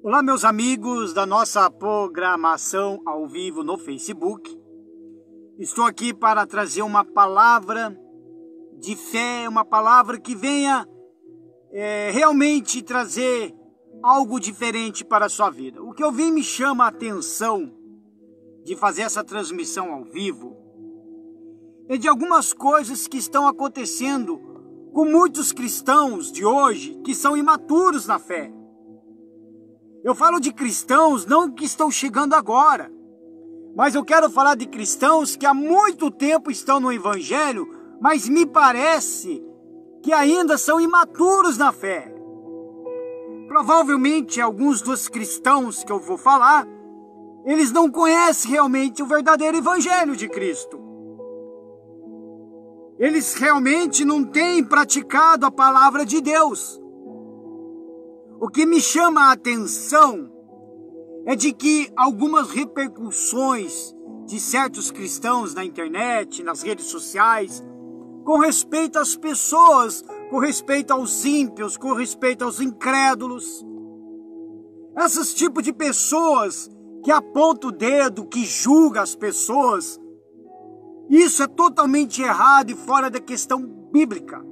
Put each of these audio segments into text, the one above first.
Olá, meus amigos da nossa programação ao vivo no Facebook. Estou aqui para trazer uma palavra de fé, uma palavra que venha realmente trazer algo diferente para a sua vida. O que eu vi me chama a atenção de fazer essa transmissão ao vivo é de algumas coisas que estão acontecendo com muitos cristãos de hoje que são imaturos na fé. Eu falo de cristãos não que estão chegando agora, mas eu quero falar de cristãos que há muito tempo estão no Evangelho, mas me parece que ainda são imaturos na fé. Provavelmente alguns dos cristãos que eu vou falar, eles não conhecem realmente o verdadeiro Evangelho de Cristo. Eles realmente não têm praticado a palavra de Deus. O que me chama a atenção é de que algumas repercussões de certos cristãos na internet, nas redes sociais, com respeito às pessoas, com respeito aos ímpios, com respeito aos incrédulos, esses tipos de pessoas que apontam o dedo, que julgam as pessoas, isso é totalmente errado e fora da questão bíblica.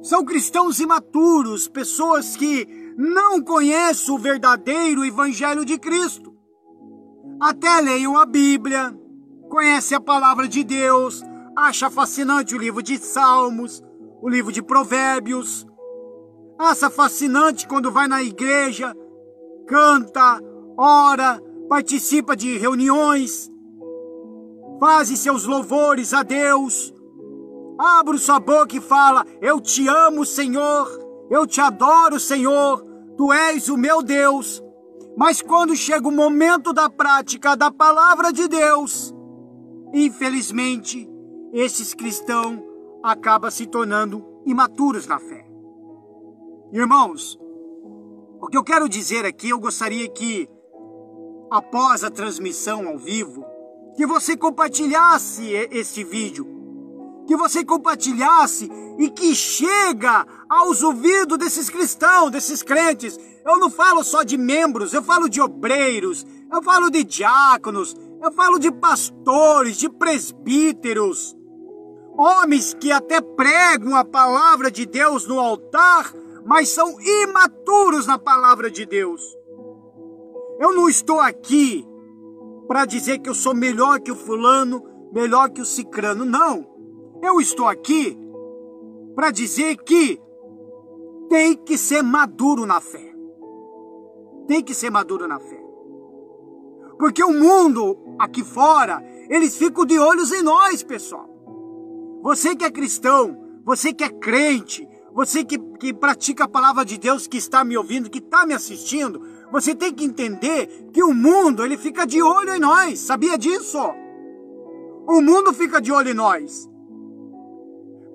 São cristãos imaturos, pessoas que não conhecem o verdadeiro Evangelho de Cristo. Até leiam a Bíblia, conhecem a palavra de Deus, acham fascinante o livro de Salmos, o livro de Provérbios. Acha fascinante quando vai na igreja, canta, ora, participa de reuniões, faz seus louvores a Deus. Abre sua boca e fala: eu te amo, Senhor, eu te adoro, Senhor, tu és o meu Deus. Mas quando chega o momento da prática da palavra de Deus, infelizmente, esses cristãos acabam se tornando imaturos na fé. Irmãos, o que eu quero dizer aqui, eu gostaria que, após a transmissão ao vivo, que você compartilhasse esse vídeo, que você compartilhasse e que chega aos ouvidos desses cristãos, desses crentes. Eu não falo só de membros, eu falo de obreiros, eu falo de diáconos, eu falo de pastores, de presbíteros, homens que até pregam a palavra de Deus no altar, mas são imaturos na palavra de Deus. Eu não estou aqui para dizer que eu sou melhor que o fulano, melhor que o cicrano, não. Eu estou aqui para dizer que tem que ser maduro na fé. Tem que ser maduro na fé. Porque o mundo aqui fora, eles ficam de olhos em nós, pessoal. Você que é cristão, você que é crente, você que pratica a palavra de Deus, que está me ouvindo, que está me assistindo, você tem que entender que o mundo, ele fica de olho em nós. Sabia disso? O mundo fica de olho em nós.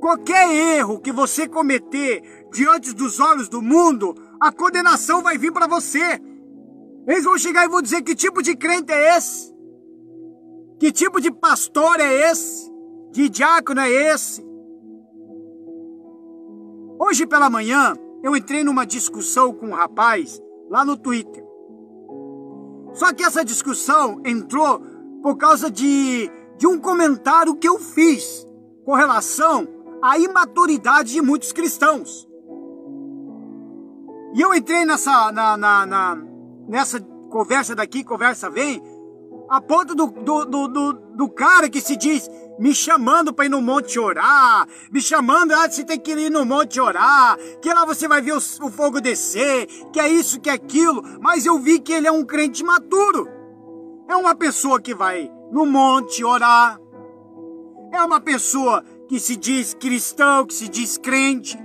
Qualquer erro que você cometer diante dos olhos do mundo, a condenação vai vir para você. Eles vão chegar e vão dizer: que tipo de crente é esse? Que tipo de pastor é esse? De diácono é esse? Hoje pela manhã, eu entrei numa discussão com um rapaz lá no Twitter. Só que essa discussão entrou por causa de um comentário que eu fiz com relação à imaturidade de muitos cristãos. E eu entrei nessa conversa daqui, conversa vem, a ponto do cara que se diz me chamando para ir no monte orar, me chamando: você tem que ir no monte orar, que lá você vai ver o fogo descer, que é isso, que é aquilo. Mas eu vi que ele é um crente maturo. É uma pessoa que vai no monte orar, é uma pessoa que se diz cristão, que se diz crente,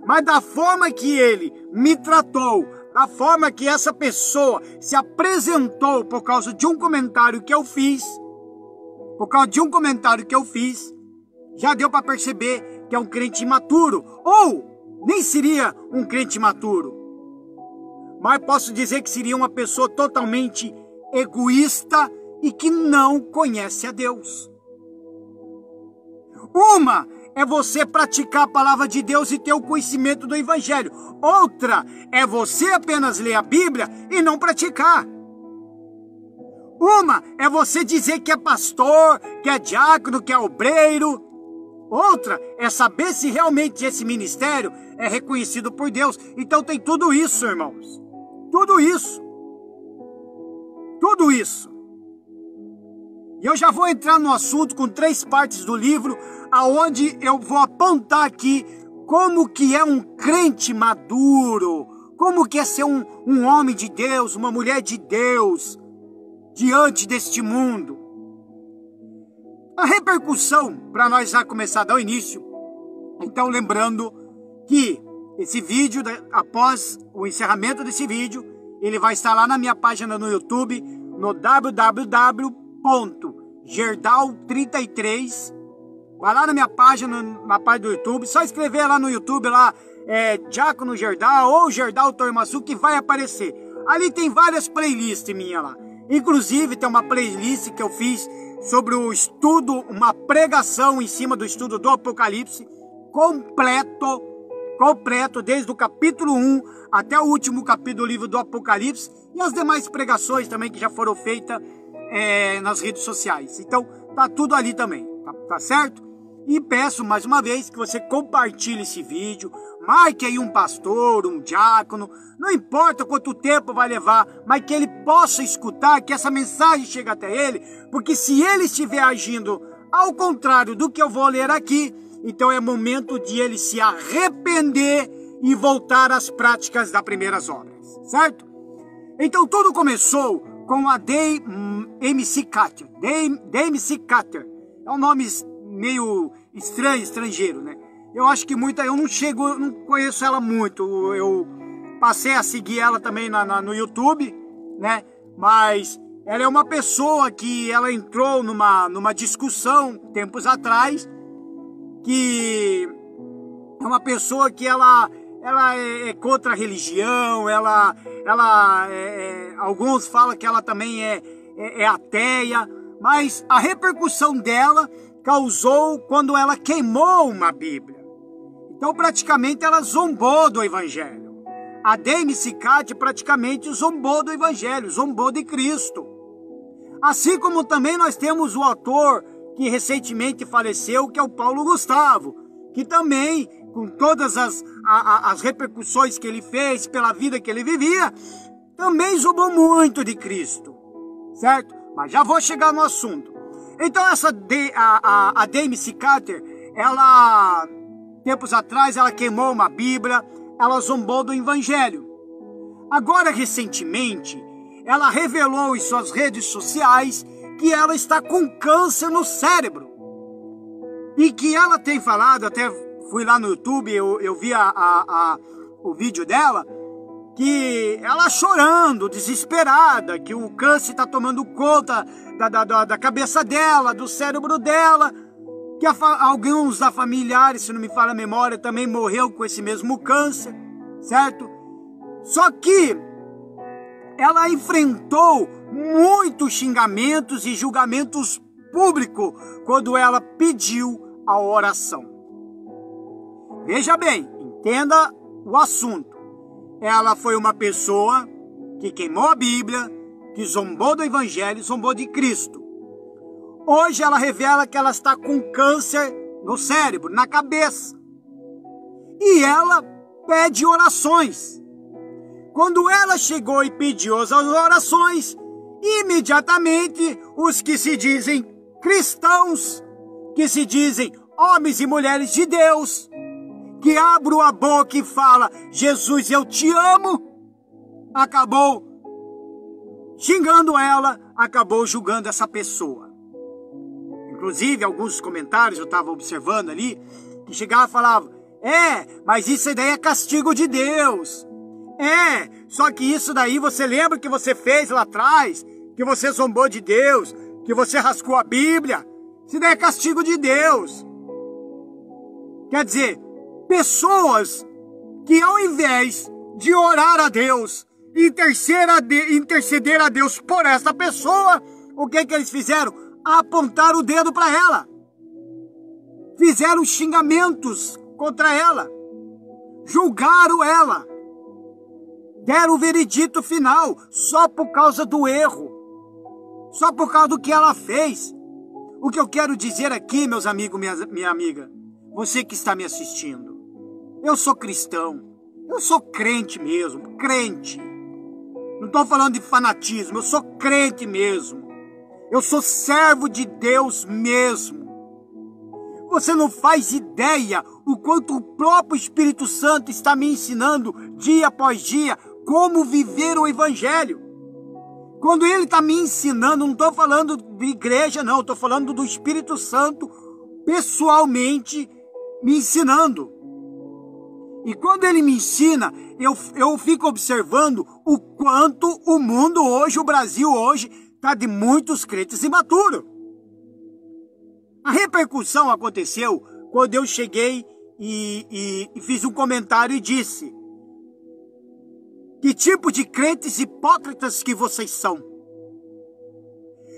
mas da forma que ele me tratou, da forma que essa pessoa se apresentou por causa de um comentário que eu fiz, já deu para perceber que é um crente imaturo, ou nem seria um crente imaturo, mas posso dizer que seria uma pessoa totalmente egoísta e que não conhece a Deus. Uma é você praticar a palavra de Deus e ter o conhecimento do Evangelho. Outra é você apenas ler a Bíblia e não praticar. Uma é você dizer que é pastor, que é diácono, que é obreiro. Outra é saber se realmente esse ministério é reconhecido por Deus. Então tem tudo isso, irmãos. Tudo isso. Tudo isso. E eu já vou entrar no assunto com 3 partes do livro, aonde eu vou apontar aqui como que é um crente maduro, como que é ser um homem de Deus, uma mulher de Deus, diante deste mundo. A repercussão, para nós já começar a dar o início, então lembrando que esse vídeo, após o encerramento desse vídeo, ele vai estar lá na minha página no YouTube, no www.gerdau33. Vai lá na minha página, na página do YouTube, só escrever lá no YouTube, lá, Diácono Gerdau ou Gerdau Toimaçu, que vai aparecer. Ali tem várias playlists minhas lá. Inclusive tem uma playlist que eu fiz sobre o estudo, uma pregação em cima do estudo do Apocalipse, completo, desde o capítulo 1 até o último capítulo do livro do Apocalipse, e as demais pregações também que já foram feitas nas redes sociais. Então tá tudo ali também, tá certo? E peço mais uma vez que você compartilhe esse vídeo, marque aí um pastor, um diácono, não importa quanto tempo vai levar, mas que ele possa escutar, que essa mensagem chegue até ele, porque se ele estiver agindo ao contrário do que eu vou ler aqui, então é momento de ele se arrepender e voltar às práticas das primeiras obras, certo? Então tudo começou com a D.M.C. Carter. D.M.C. Carter é um nome meio estranho, estrangeiro, né? Eu acho que eu não conheço ela muito. Eu passei a seguir ela também no YouTube, né? Mas ela é uma pessoa que ela entrou numa discussão tempos atrás, que é uma pessoa que ela é contra a religião, alguns falam que ela também é ateia, mas a repercussão dela causou quando ela queimou uma Bíblia. Então praticamente ela zombou do Evangelho. A D.M.C. Carter praticamente zombou do Evangelho, zombou de Cristo. Assim como também nós temos o autor que recentemente faleceu, que é o Paulo Gustavo, que também, com todas as repercussões que ele fez pela vida que ele vivia, também zombou muito de Cristo, certo? Mas já vou chegar no assunto. Então a D.M.C. Carter, ela, tempos atrás, ela queimou uma Bíblia, ela zombou do Evangelho. Agora, recentemente, ela revelou em suas redes sociais que ela está com câncer no cérebro. E que ela tem falado, até fui lá no YouTube, eu vi o vídeo dela, que ela chorando, desesperada, que o câncer está tomando conta da cabeça dela, do cérebro dela, que alguns da familiares, se não me falha a memória, também morreu com esse mesmo câncer, certo? Só que ela enfrentou muitos xingamentos e julgamentos públicos quando ela pediu a oração. Veja bem, entenda o assunto. Ela foi uma pessoa que queimou a Bíblia, que zombou do Evangelho, zombou de Cristo. Hoje ela revela que ela está com câncer no cérebro, na cabeça. E ela pede orações. Quando ela chegou e pediu as orações, imediatamente os que se dizem cristãos, que se dizem homens e mulheres de Deus, que abrem a boca e falam, Jesus, eu te amo, acabou xingando ela, acabou julgando essa pessoa. Inclusive, alguns comentários eu estava observando ali, que chegavam e falavam, mas isso daí é castigo de Deus. Só que isso daí você lembra que você fez lá atrás, que você zombou de Deus, que você rascou a Bíblia, isso daí é castigo de Deus. Quer dizer, pessoas que ao invés de orar a Deus, interceder a Deus por essa pessoa, o que eles fizeram? Apontaram o dedo para ela. fizeram xingamentos contra ela, julgaram ela, deram o veredito final só por causa do erro, só por causa do que ela fez. O que eu quero dizer aqui, meus amigos, minha amiga, você que está me assistindo, eu sou cristão, eu sou crente mesmo, crente. Não estou falando de fanatismo, eu sou crente mesmo. Eu sou servo de Deus mesmo. Você não faz ideia o quanto o próprio Espírito Santo está me ensinando dia após dia como viver o Evangelho. Quando ele está me ensinando, não estou falando de igreja, não. Estou falando do Espírito Santo pessoalmente me ensinando. E quando ele me ensina, eu fico observando o quanto o mundo hoje, o Brasil hoje, está de muitos crentes imaturos. A repercussão aconteceu quando eu cheguei e fiz um comentário e disse: que tipo de crentes hipócritas que vocês são?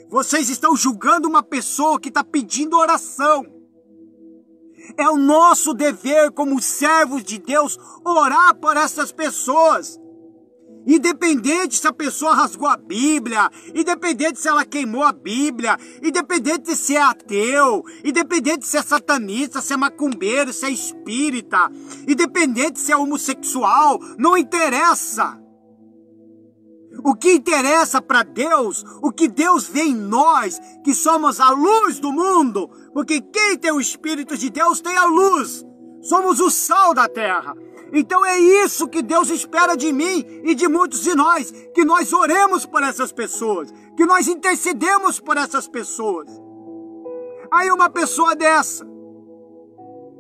Vocês estão julgando uma pessoa que está pedindo oração. É o nosso dever como servos de Deus orar por essas pessoas. Independente se a pessoa rasgou a Bíblia, independente se ela queimou a Bíblia, independente se é ateu, independente se é satanista, se é macumbeiro, se é espírita, independente se é homossexual, não interessa. O que interessa para Deus, o que Deus vê em nós, que somos a luz do mundo, porque quem tem o Espírito de Deus tem a luz, somos o sal da terra. Então é isso que Deus espera de mim e de muitos de nós, que nós oremos por essas pessoas, que nós intercedemos por essas pessoas. Aí uma pessoa dessa,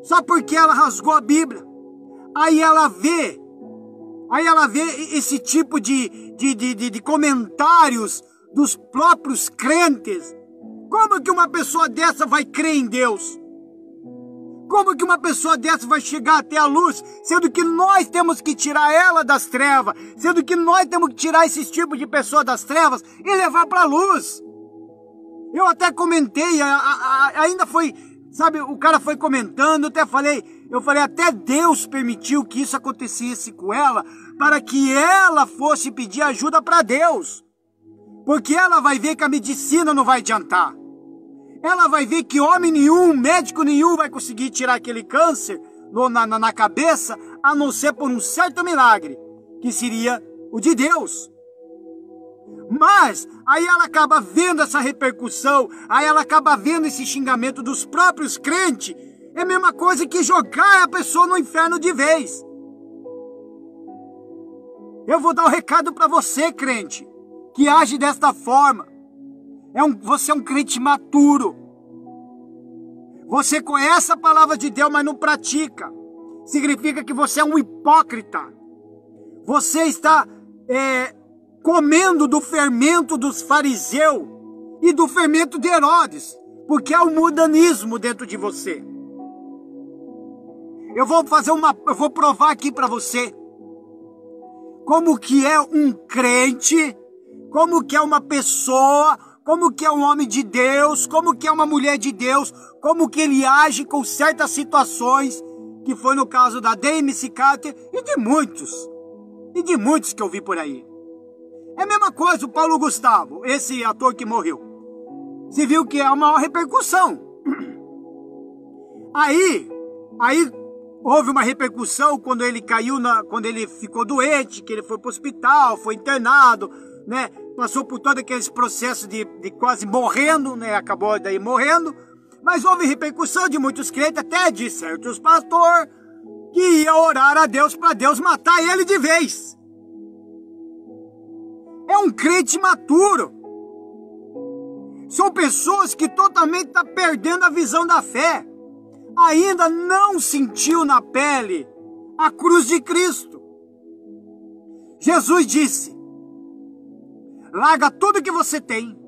só porque ela rasgou a Bíblia, aí ela vê esse tipo de comentários dos próprios crentes. Como que uma pessoa dessa vai crer em Deus? Como que uma pessoa dessa vai chegar até a luz, sendo que nós temos que tirar ela das trevas, sendo que nós temos que tirar esse tipo de pessoa das trevas e levar para a luz? Eu até comentei, ainda foi, sabe, o cara foi comentando, eu falei, até Deus permitiu que isso acontecesse com ela, para que ela fosse pedir ajuda para Deus. Porque ela vai ver que a medicina não vai adiantar. Ela vai ver que homem nenhum, médico nenhum vai conseguir tirar aquele câncer na cabeça, a não ser por um certo milagre, que seria o de Deus. Mas aí ela acaba vendo essa repercussão, aí ela acaba vendo esse xingamento dos próprios crentes. É a mesma coisa que jogar a pessoa no inferno de vez. Eu vou dar um recado para você, crente, que age desta forma. Você é um crente maturo. Você conhece a palavra de Deus, mas não pratica. Significa que você é um hipócrita. Você está comendo do fermento dos fariseus e do fermento de Herodes, porque há um mundanismo dentro de você. Eu vou provar aqui para você como que é um crente, como que é uma pessoa, como que é um homem de Deus, como que é uma mulher de Deus, como que ele age com certas situações, que foi no caso da Dame Carter e de muitos que eu vi por aí. É a mesma coisa o Paulo Gustavo, esse ator que morreu. Você viu que é uma maior repercussão. Aí houve uma repercussão quando ele quando ele ficou doente, que ele foi para o hospital, foi internado, né? Passou por todo aqueles processos de quase morrendo, né? Acabou daí morrendo. Mas houve repercussão de muitos crentes, até de certos pastores, que ia orar a Deus para Deus matar ele de vez. É um crente maturo. São pessoas que totalmente estão perdendo a visão da fé. Ainda não sentiu na pele a cruz de Cristo. Jesus disse: larga tudo que você tem,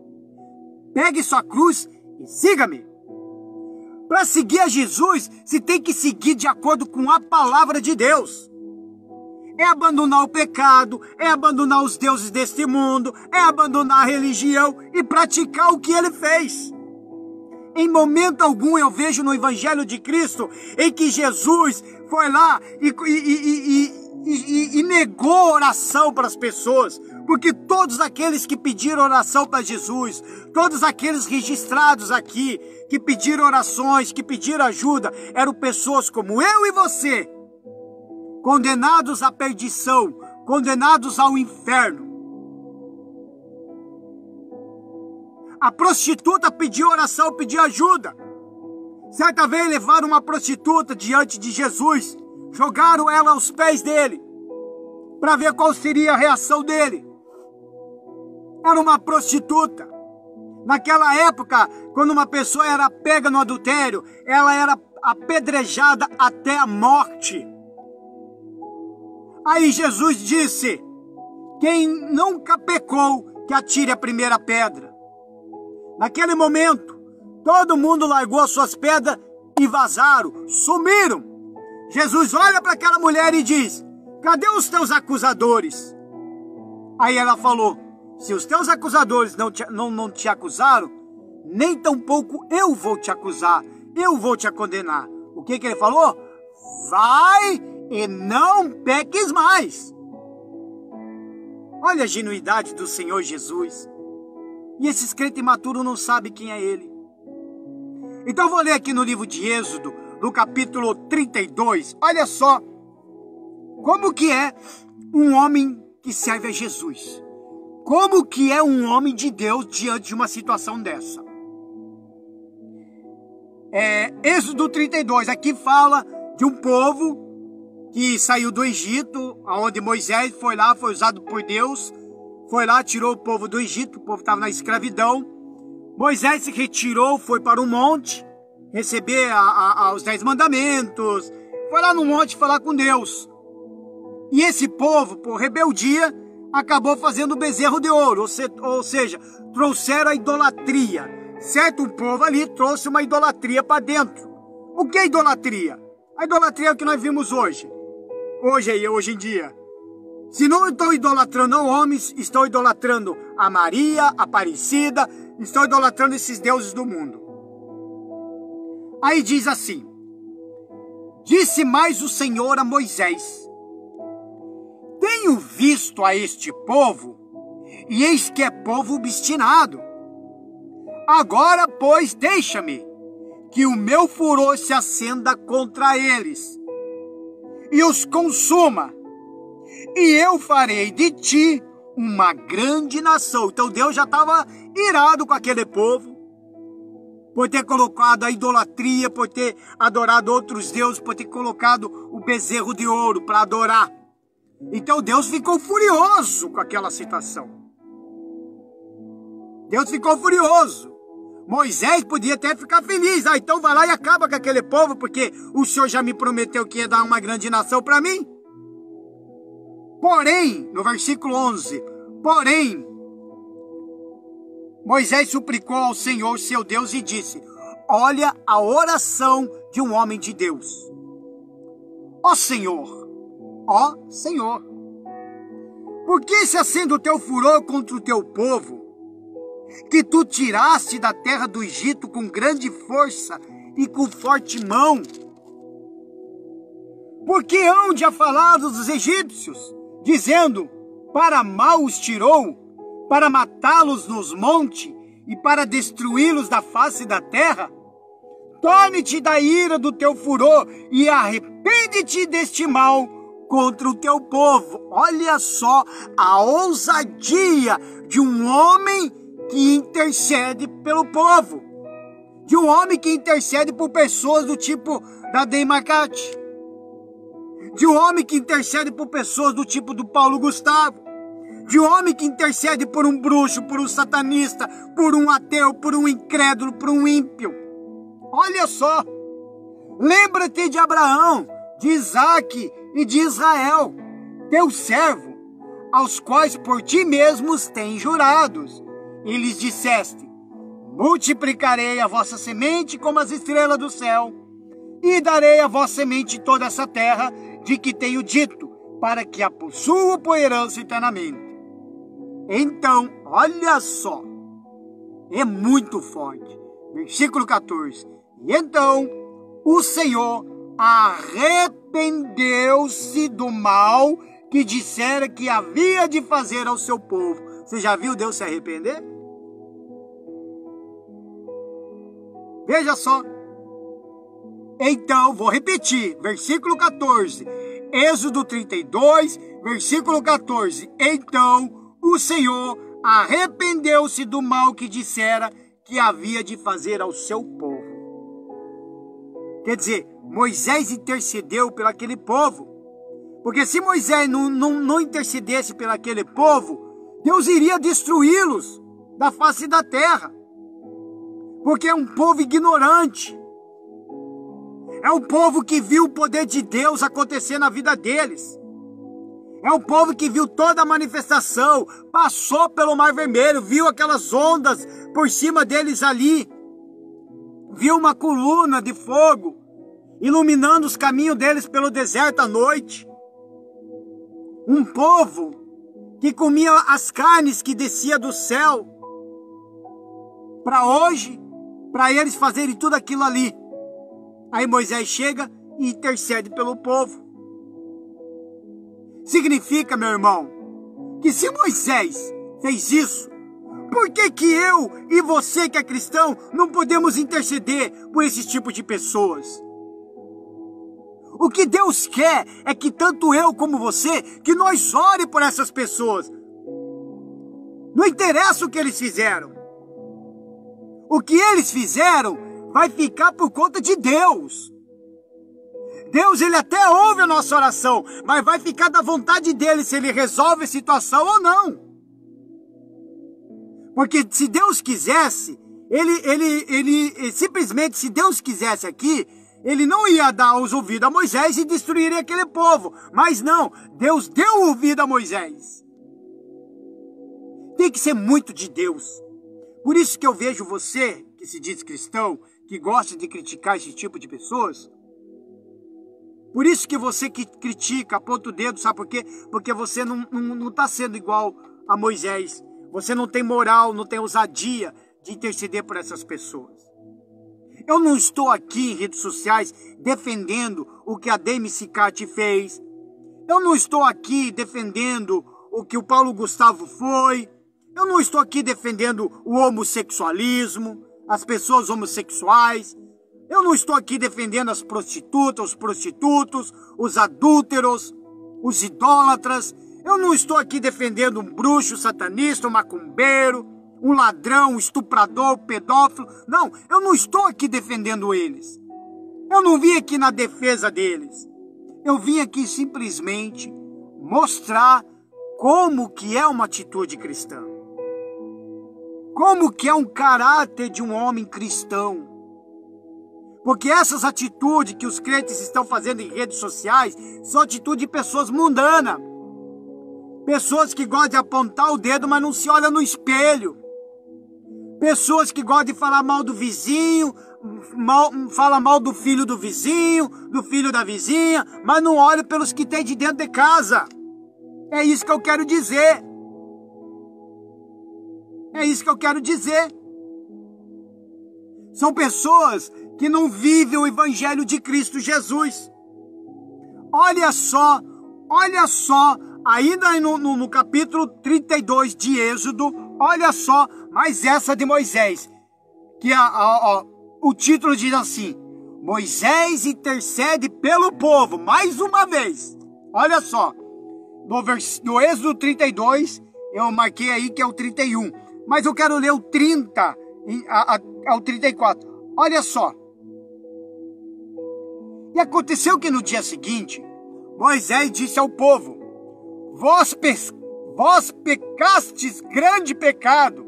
pegue sua cruz e siga-me. Para seguir a Jesus, você tem que seguir de acordo com a palavra de Deus. É abandonar o pecado, é abandonar os deuses deste mundo, é abandonar a religião e praticar o que ele fez. Em momento algum eu vejo no Evangelho de Cristo em que Jesus foi lá e negou oração para as pessoas. Porque todos aqueles que pediram oração para Jesus, todos aqueles registrados aqui, que pediram orações, que pediram ajuda, eram pessoas como eu e você, condenados à perdição, condenados ao inferno. A prostituta pediu oração, pediu ajuda. Certa vez levaram uma prostituta diante de Jesus, jogaram ela aos pés dele, para ver qual seria a reação dele. Era uma prostituta. Naquela época, quando uma pessoa era pega no adultério, ela era apedrejada até a morte. Aí Jesus disse: quem nunca pecou, que atire a primeira pedra. Naquele momento, todo mundo largou as suas pedras e vazaram, sumiram. Jesus olha para aquela mulher e diz: cadê os teus acusadores? Aí ela falou: se os teus acusadores não te acusaram, nem tampouco eu vou te acusar, eu vou te condenar. O que ele falou? Vai e não peques mais. Olha a genuidade do Senhor Jesus. E esses crentes imaturos não sabem quem é Ele. Então eu vou ler aqui no livro de Êxodo, no capítulo 32. Olha só como que é um homem que serve a Jesus. Como que é um homem de Deus diante de uma situação dessa. Êxodo 32, aqui fala de um povo que saiu do Egito, onde Moisés foi lá, foi usado por Deus. Foi lá, tirou o povo do Egito, o povo estava na escravidão. Moisés se retirou, foi para um monte, receber os 10 mandamentos. Foi lá no monte falar com Deus. E esse povo, por rebeldia, acabou fazendo o bezerro de ouro. Ou seja, trouxeram a idolatria. Certo, um povo ali trouxe uma idolatria para dentro. O que é idolatria? A idolatria é o que nós vimos hoje. Hoje em dia. Se não estão idolatrando homens, estão idolatrando a Maria, a Aparecida, estão idolatrando esses deuses do mundo. Aí diz assim: disse mais o Senhor a Moisés: tenho visto a este povo, e eis que é povo obstinado. Agora, pois, deixa-me, que o meu furor se acenda contra eles, e os consuma, e eu farei de ti uma grande nação. Então Deus já estava irado com aquele povo, por ter colocado a idolatria, por ter adorado outros deuses, por ter colocado o bezerro de ouro para adorar. Então Deus ficou furioso com aquela situação. Deus ficou furioso. Moisés podia até ficar feliz. Então vai lá e acaba com aquele povo, porque o Senhor já me prometeu que ia dar uma grande nação para mim. Porém, no versículo 11, porém, Moisés suplicou ao Senhor, seu Deus, e disse: olha a oração de um homem de Deus. Ó Senhor, por que se acende o teu furor contra o teu povo, que tu tiraste da terra do Egito com grande força e com forte mão? Porque hão de falar dos egípcios, dizendo: para mal os tirou, para matá-los nos montes e para destruí-los da face da terra? Torne-te da ira do teu furor e arrepende-te deste mal contra o teu povo. Olha só a ousadia de um homem que intercede pelo povo, de um homem que intercede por pessoas do tipo da Dei Marcati, de um homem que intercede por pessoas do tipo do Paulo Gustavo, de um homem que intercede por um bruxo, por um satanista, por um ateu, por um incrédulo, por um ímpio. Olha só, lembra-te de Abraão, de Isaque e de Israel, teu servo, aos quais por ti mesmos tens jurados, e lhes disseste: multiplicarei a vossa semente como as estrelas do céu, e darei a vossa semente toda essa terra de que tenho dito, para que a possua por herança eternamente. Então, olha só, é muito forte. Versículo 14. E então o Senhor arrependeu-se do mal que dissera que havia de fazer ao seu povo. Você já viu Deus se arrepender? Veja só. Então, vou repetir, versículo 14. Êxodo 32, versículo 14. Então o Senhor arrependeu-se do mal que dissera que havia de fazer ao seu povo. Quer dizer, Moisés intercedeu pelo aquele povo. Porque se Moisés não intercedesse pelo aquele povo, Deus iria destruí-los da face da terra. Porque é um povo ignorante. É um povo que viu o poder de Deus acontecer na vida deles. É um povo que viu toda a manifestação, passou pelo Mar Vermelho, viu aquelas ondas por cima deles ali. Viu uma coluna de fogo iluminando os caminhos deles pelo deserto à noite. Um povo que comia as carnes que descia do céu. Para hoje, para eles fazerem tudo aquilo ali. Aí Moisés chega e intercede pelo povo. Significa, meu irmão, que se Moisés fez isso, por que que eu e você que é cristão não podemos interceder por esse tipo de pessoas? O que Deus quer é que tanto eu como você, que nós ore por essas pessoas. Não interessa o que eles fizeram. O que eles fizeram vai ficar por conta de Deus. Deus, ele até ouve a nossa oração, mas vai ficar da vontade dele se ele resolve a situação ou não. Porque se Deus quisesse, ele simplesmente, se Deus quisesse aqui, ele não ia dar os ouvidos a Moisés e destruiria aquele povo. Mas não, Deus deu ouvido a Moisés. Tem que ser muito de Deus. Por isso que eu vejo você, que se diz cristão, que gosta de criticar esse tipo de pessoas. Por isso que você que critica, aponta o dedo, sabe por quê? Porque você não está sendo igual a Moisés. Você não tem moral, não tem ousadia de interceder por essas pessoas. Eu não estou aqui em redes sociais defendendo o que a Demi Cicati fez. Eu não estou aqui defendendo o que o Paulo Gustavo foi. Eu não estou aqui defendendo o homossexualismo, as pessoas homossexuais. Eu não estou aqui defendendo as prostitutas, os prostitutos, os adúlteros, os idólatras. Eu não estou aqui defendendo um bruxo, satanista, um macumbeiro, um ladrão, um estuprador, um pedófilo. Não, eu não estou aqui defendendo eles. Eu não vim aqui na defesa deles. Eu vim aqui simplesmente mostrar como que é uma atitude cristã. Como que é um caráter de um homem cristão. Porque essas atitudes que os crentes estão fazendo em redes sociais são atitudes de pessoas mundanas. Pessoas que gostam de apontar o dedo, mas não se olham no espelho. Pessoas que gostam de falar mal do vizinho, fala mal do filho do vizinho, do filho da vizinha, mas não olham pelos que tem de dentro de casa. É isso que eu quero dizer. É isso que eu quero dizer. São pessoas que não vivem o evangelho de Cristo Jesus. Olha só, ainda no capítulo 32 de Êxodo, olha só, mais essa de Moisés, que o título diz assim, Moisés intercede pelo povo, mais uma vez. Olha só, no Êxodo 32, eu marquei aí que é o 31, mas eu quero ler o 30 ao 34. Olha só. E aconteceu que no dia seguinte, Moisés disse ao povo, Vós pecastes grande pecado,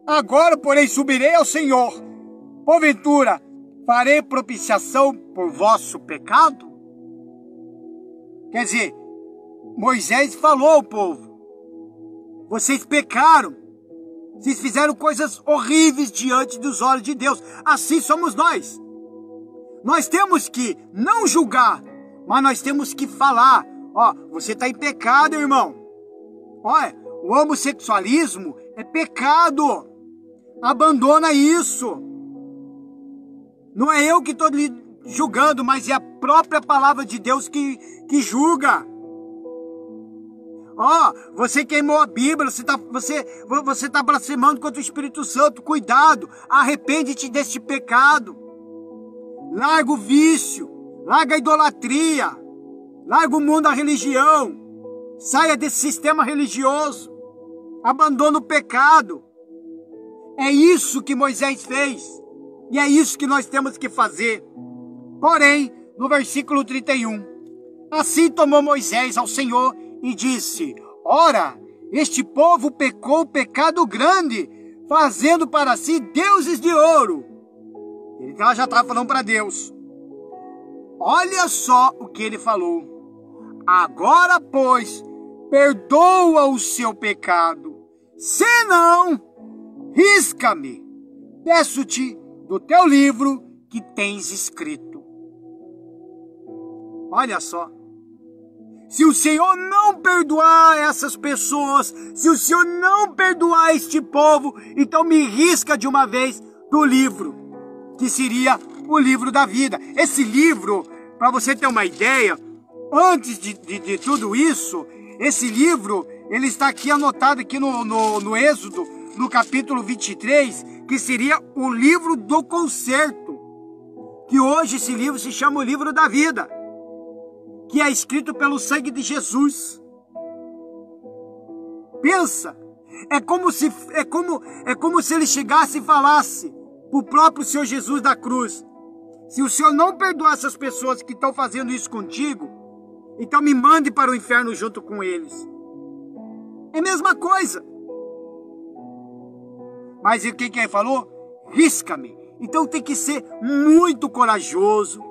agora, porém, subirei ao Senhor. Porventura, farei propiciação por vosso pecado? Quer dizer, Moisés falou ao povo, vocês pecaram, vocês fizeram coisas horríveis diante dos olhos de Deus. Assim somos nós. Nós temos que não julgar, mas nós temos que falar. Ó, você está em pecado, irmão. Olha, o homossexualismo é pecado. Abandona isso. Não é eu que estou lhe julgando, mas é a própria palavra de Deus que julga. Você queimou a Bíblia, você tá blasfemando contra o Espírito Santo. Cuidado, arrepende-te deste pecado. Larga o vício, larga a idolatria, larga o mundo da religião. Saia desse sistema religioso. Abandona o pecado. É isso que Moisés fez. E é isso que nós temos que fazer. Porém, no versículo 31, assim tomou Moisés ao Senhor e disse: ora, este povo pecou pecado grande, fazendo para si deuses de ouro. Ele já estava falando para Deus. Olha só o que ele falou. Agora, pois, perdoa o seu pecado. Senão, risca-me, peço-te do teu livro que tens escrito. Olha só. Se o Senhor não perdoar essas pessoas, se o Senhor não perdoar este povo, então me risca de uma vez do livro, que seria o livro da vida. Esse livro, para você ter uma ideia, antes de tudo isso, esse livro, ele está aqui anotado aqui no Êxodo, no capítulo 23, que seria o livro do concerto, que hoje esse livro se chama o livro da vida, que é escrito pelo sangue de Jesus. Pensa, é como se ele chegasse e falasse para o próprio Senhor Jesus da cruz: se o Senhor não perdoar essas pessoas que estão fazendo isso contigo, então me mande para o inferno junto com eles. É a mesma coisa. Mas o que ele falou? Risca-me. Então tem que ser muito corajoso,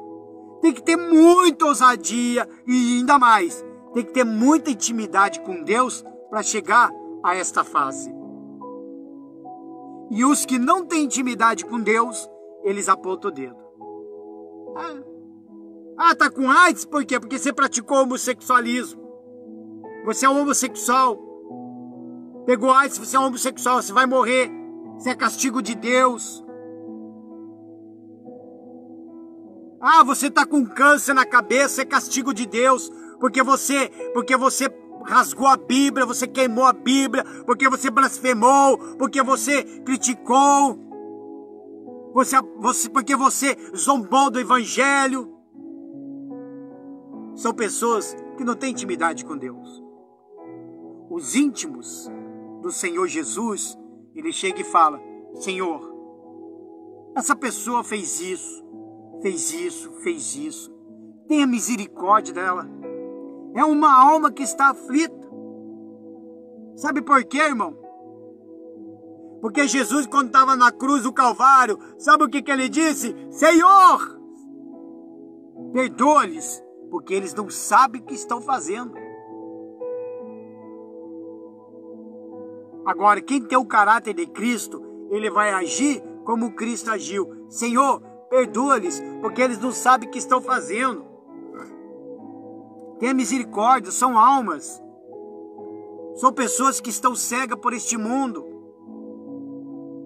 tem que ter muita ousadia e ainda mais, tem que ter muita intimidade com Deus para chegar a esta fase. E os que não têm intimidade com Deus, eles apontam o dedo. Tá com AIDS? Por quê? Porque você praticou homossexualismo. Você é um homossexual. Pegou AIDS, você é um homossexual, você vai morrer. Você é castigo de Deus. Você tá com câncer na cabeça, é castigo de Deus, porque você rasgou a Bíblia, você queimou a Bíblia, porque você blasfemou, porque você criticou, porque você zombou do Evangelho. São pessoas que não têm intimidade com Deus. Os íntimos do Senhor Jesus, ele chega e fala: Senhor, essa pessoa fez isso, fez isso. Tenha misericórdia dela. É uma alma que está aflita. Sabe por quê, irmão? Porque Jesus, quando estava na cruz do Calvário, sabe o que ele disse? Senhor, perdoa-lhes, porque eles não sabem o que estão fazendo. Agora, quem tem o caráter de Cristo, ele vai agir como Cristo agiu. Senhor, perdoa-lhes, porque eles não sabem o que estão fazendo. Tenha misericórdia, são almas. São pessoas que estão cegas por este mundo.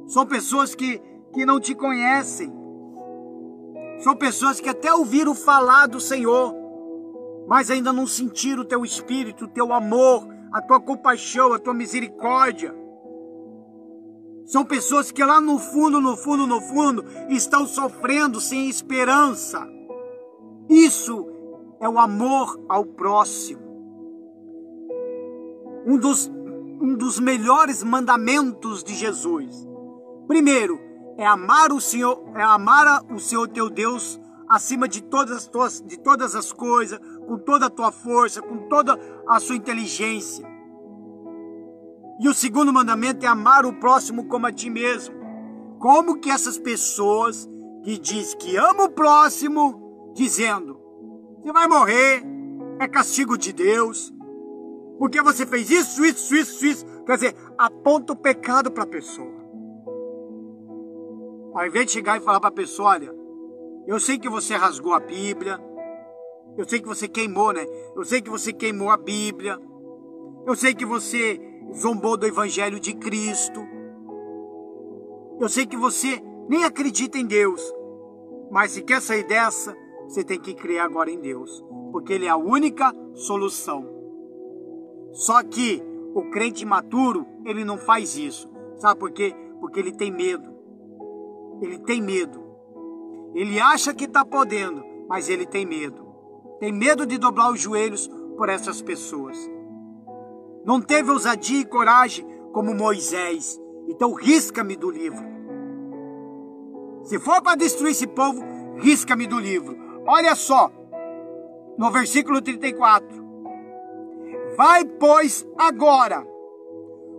São pessoas que não te conhecem. São pessoas que até ouviram falar do Senhor, mas ainda não sentiram o teu espírito, o teu amor, a tua compaixão, a tua misericórdia. São pessoas que lá no fundo, estão sofrendo sem esperança. Isso é o amor ao próximo. Um dos melhores mandamentos de Jesus. Primeiro, é amar o Senhor teu Deus acima de todas as coisas, com toda a tua força, com toda a sua inteligência. E o segundo mandamento é amar o próximo como a ti mesmo. Como que essas pessoas que dizem que amam o próximo, dizendo: você vai morrer, é castigo de Deus, porque você fez isso, quer dizer, aponta o pecado para a pessoa. Ao invés de chegar e falar para a pessoa: olha, eu sei que você rasgou a Bíblia, eu sei que você queimou, né? Eu sei que você queimou a Bíblia, eu sei que você zombou do Evangelho de Cristo, eu sei que você nem acredita em Deus, Mas se quer sair dessa, você tem que crer agora em Deus, porque Ele é a única solução. Só que o crente imaturo, ele não faz isso. Sabe por quê? Porque ele tem medo. Ele tem medo. Ele acha que está podendo, mas ele tem medo. Tem medo de dobrar os joelhos por essas pessoas. Não teve ousadia e coragem como Moisés. Então risca-me do livro. Se for para destruir esse povo, risca-me do livro. Olha só, no versículo 34. Vai, pois, agora,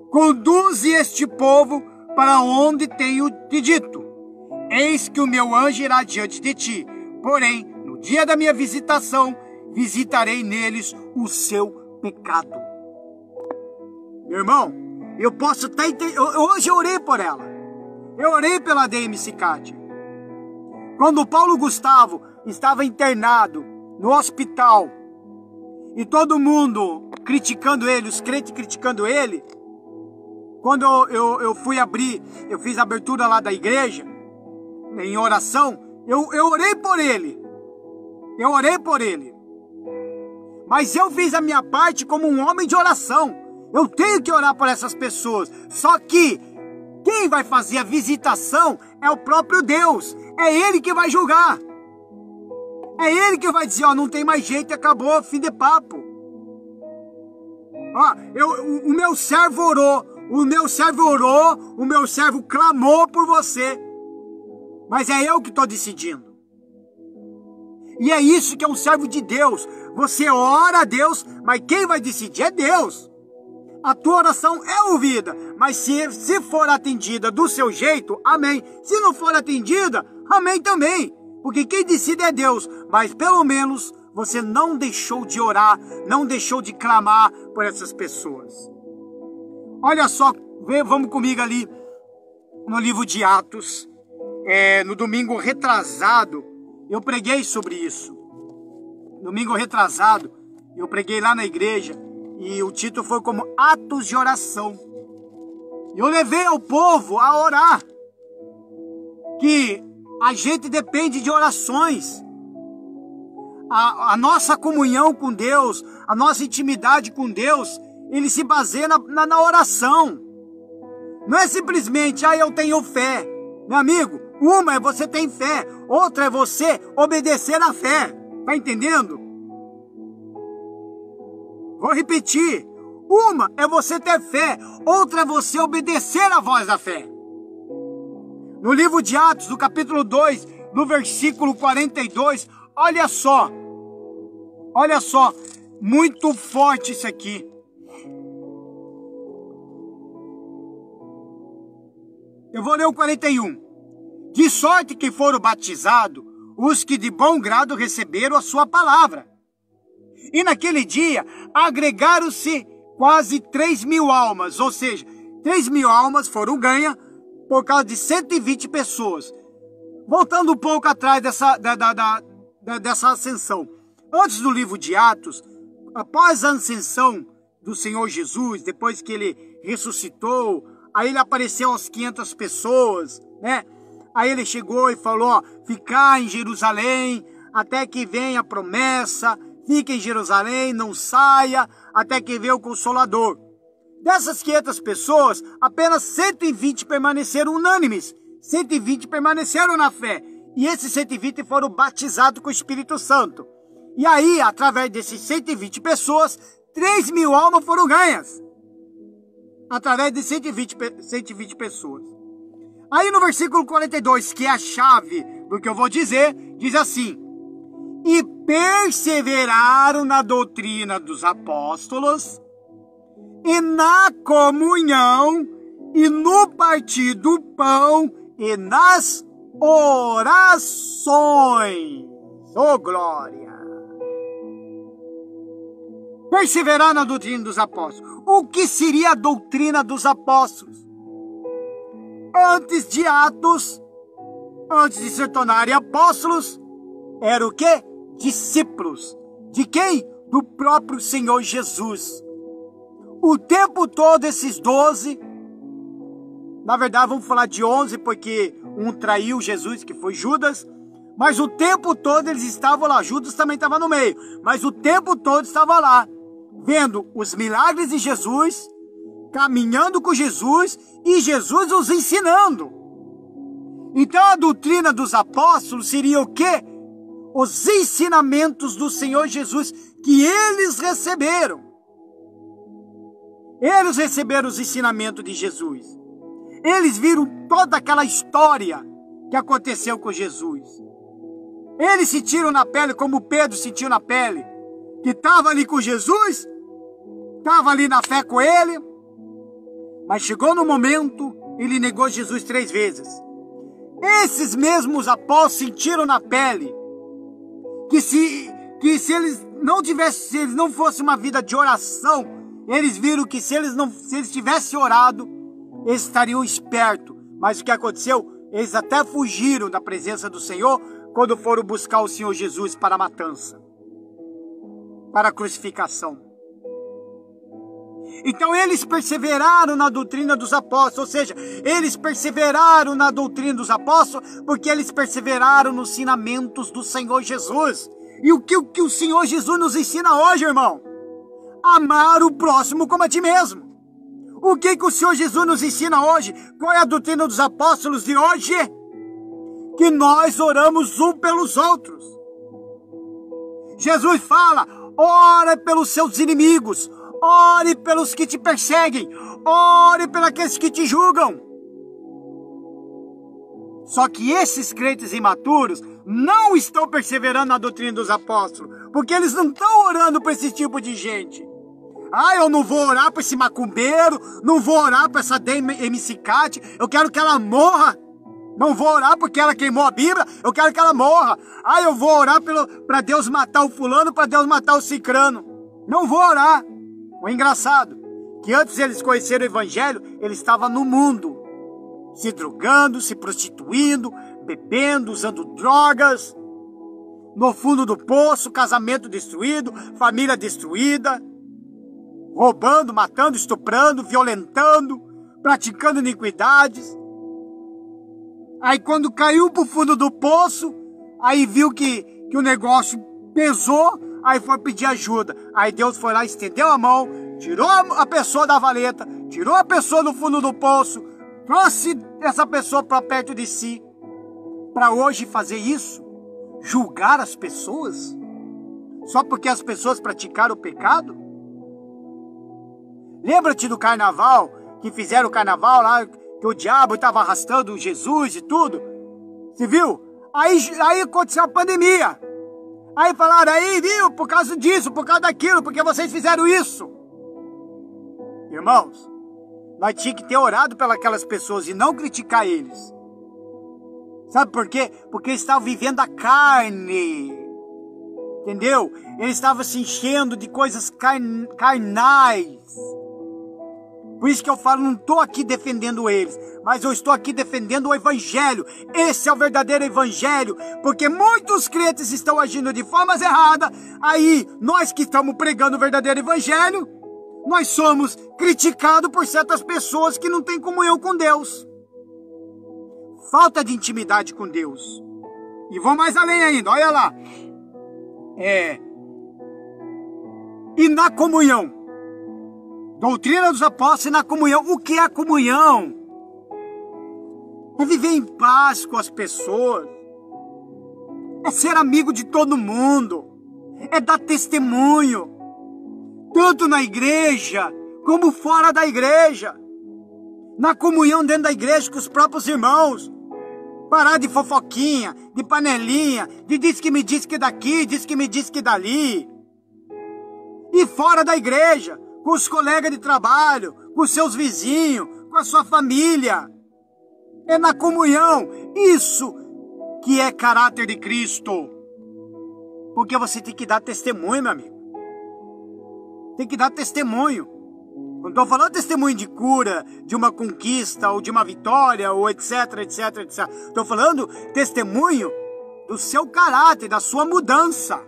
conduze este povo para onde tenho te dito. Eis que o meu anjo irá diante de ti. Porém, no dia da minha visitação, visitarei neles o seu pecado. Meu irmão, eu posso estar hoje eu orei por ela. Eu orei pela DMC Cátia. Quando o Paulo Gustavo estava internado no hospital e todo mundo criticando ele, os crentes criticando ele, quando eu fui abrir, eu fiz a abertura lá da igreja, em oração, eu orei por ele. Eu orei por ele. Mas eu fiz a minha parte como um homem de oração. Eu tenho que orar por essas pessoas. Só que quem vai fazer a visitação é o próprio Deus. É Ele que vai julgar. É Ele que vai dizer, ó, não tem mais jeito, acabou, fim de papo. Ó, o meu servo orou, o meu servo clamou por você. Mas é eu que estou decidindo. E é isso que é um servo de Deus. Você ora a Deus, mas quem vai decidir é Deus. A tua oração é ouvida, mas se for atendida do seu jeito, amém. Se não for atendida, amém também. Porque quem decide é Deus. Mas pelo menos você não deixou de orar, não deixou de clamar por essas pessoas. Olha só, vamos comigo ali no livro de Atos. No domingo retrasado, eu preguei sobre isso. Domingo retrasado, eu preguei lá na igreja e o título foi como Atos de Oração. Eu levei ao povo a orar, que a gente depende de orações. A nossa comunhão com Deus, a nossa intimidade com Deus, ele se baseia na oração. Não é simplesmente, eu tenho fé. Meu amigo, uma é você ter fé, outra é você obedecer à fé. Tá entendendo? Vou repetir. Uma é você ter fé, outra é você obedecer à voz da fé. No livro de Atos, no capítulo 2, no versículo 42, olha só, muito forte isso aqui. Eu vou ler o 41. De sorte que foram batizados os que de bom grado receberam a sua palavra. E naquele dia agregaram-se quase 3.000 almas, ou seja, 3.000 almas foram ganhas por causa de 120 pessoas. Voltando um pouco atrás dessa ascensão. Antes do livro de Atos, após a ascensão do Senhor Jesus, depois que ele ressuscitou, aí ele apareceu às 500 pessoas, né? Aí ele chegou e falou, ficar em Jerusalém até que venha a promessa, fique em Jerusalém, não saia, até que venha o Consolador. Dessas 500 pessoas, apenas 120 permaneceram unânimes, 120 permaneceram na fé, e esses 120 foram batizados com o Espírito Santo. E aí, através desses 120 pessoas, 3.000 almas foram ganhas, através de 120 pessoas. Aí no versículo 42, que é a chave do que eu vou dizer, diz assim: e perseveraram na doutrina dos apóstolos, e na comunhão, e no partir do pão, e nas orações. Oh, glória! Perseverar na doutrina dos apóstolos. O que seria a doutrina dos apóstolos? Antes de Atos, antes de se tornarem apóstolos, era o quê? Discípulos. De quem? Do próprio Senhor Jesus. O tempo todo esses 12, na verdade vamos falar de 11, porque um traiu Jesus, que foi Judas, Mas o tempo todo eles estavam lá, Judas também estava no meio, mas o tempo todo estava lá, vendo os milagres de Jesus, caminhando com Jesus e Jesus os ensinando. Então a doutrina dos apóstolos seria o quê? Os ensinamentos do Senhor Jesus que eles receberam. Eles receberam os ensinamentos de Jesus. Eles viram toda aquela história que aconteceu com Jesus. Eles sentiram na pele, como Pedro sentiu na pele, que estava ali com Jesus, estava ali na fé com ele, mas chegou no momento, ele negou Jesus 3 vezes. Esses mesmos apóstolos sentiram na pele que se eles não tivessem, se eles não fossem uma vida de oração, eles viram que se eles tivessem orado, eles estariam espertos. Mas o que aconteceu? Eles até fugiram da presença do Senhor quando foram buscar o Senhor Jesus para a matança, para a crucificação. Então eles perseveraram na doutrina dos apóstolos, ou seja, eles perseveraram na doutrina dos apóstolos porque eles perseveraram nos ensinamentos do Senhor Jesus. E o que o Senhor Jesus nos ensina hoje, irmão? Amar o próximo como a ti mesmo. O que o Senhor Jesus nos ensina hoje? Qual é a doutrina dos apóstolos de hoje? Que nós oramos uns pelos outros. Jesus fala, ore pelos seus inimigos, ore pelos que te perseguem, ore pelos aqueles que te julgam. Só que esses crentes imaturos não estão perseverando na doutrina dos apóstolos, porque eles não estão orando para esse tipo de gente. Eu não vou orar para esse macumbeiro, não vou orar para essa MC Cat, eu quero que ela morra. Não vou orar porque ela queimou a Bíblia, eu quero que ela morra. Eu vou orar para Deus matar o fulano, para Deus matar o cicrano. Não vou orar. O engraçado, que antes eles conheceram o Evangelho, eles estavam no mundo, se drogando, se prostituindo, bebendo, usando drogas, no fundo do poço, casamento destruído, família destruída, roubando, matando, estuprando, violentando, praticando iniquidades. Aí quando caiu para o fundo do poço, aí viu que o negócio pesou, aí foi pedir ajuda. Aí Deus foi lá, estendeu a mão, tirou a pessoa da valeta, tirou a pessoa do fundo do poço, trouxe essa pessoa para perto de si. Para hoje fazer isso, julgar as pessoas, só porque as pessoas praticaram o pecado? Lembra-te do carnaval, que fizeram o carnaval lá, que o diabo estava arrastando Jesus e tudo. Você viu? Aí aconteceu a pandemia. Aí falaram, aí viu, por causa disso, por causa daquilo, porque vocês fizeram isso. Irmãos, nós tínhamos que ter orado pelas pessoas e não criticar eles. Sabe por quê? Porque eles estavam vivendo a carne. Entendeu? Eles estavam se enchendo de coisas carnais. Por isso que eu falo, não estou aqui defendendo eles, mas eu estou aqui defendendo o Evangelho. Esse é o verdadeiro Evangelho, porque muitos crentes estão agindo de formas erradas. Aí, nós que estamos pregando o verdadeiro Evangelho, nós somos criticados por certas pessoas que não têm comunhão com Deus. Falta de intimidade com Deus. E vou mais além ainda, olha lá. E na comunhão. Doutrina dos apóstolos e na comunhão. O que é a comunhão? É viver em paz com as pessoas. É ser amigo de todo mundo. É dar testemunho. Tanto na igreja, como fora da igreja. Na comunhão dentro da igreja com os próprios irmãos. Parar de fofoquinha, de panelinha, de diz que me diz que daqui, diz que me diz que dali. E fora da igreja, com os colegas de trabalho, com os seus vizinhos, com a sua família. É na comunhão. Isso que é caráter de Cristo. Porque você tem que dar testemunho, meu amigo. Tem que dar testemunho. Não estou falando testemunho de cura, de uma conquista, ou de uma vitória, ou etc, etc, etc. Estou falando testemunho do seu caráter, da sua mudança.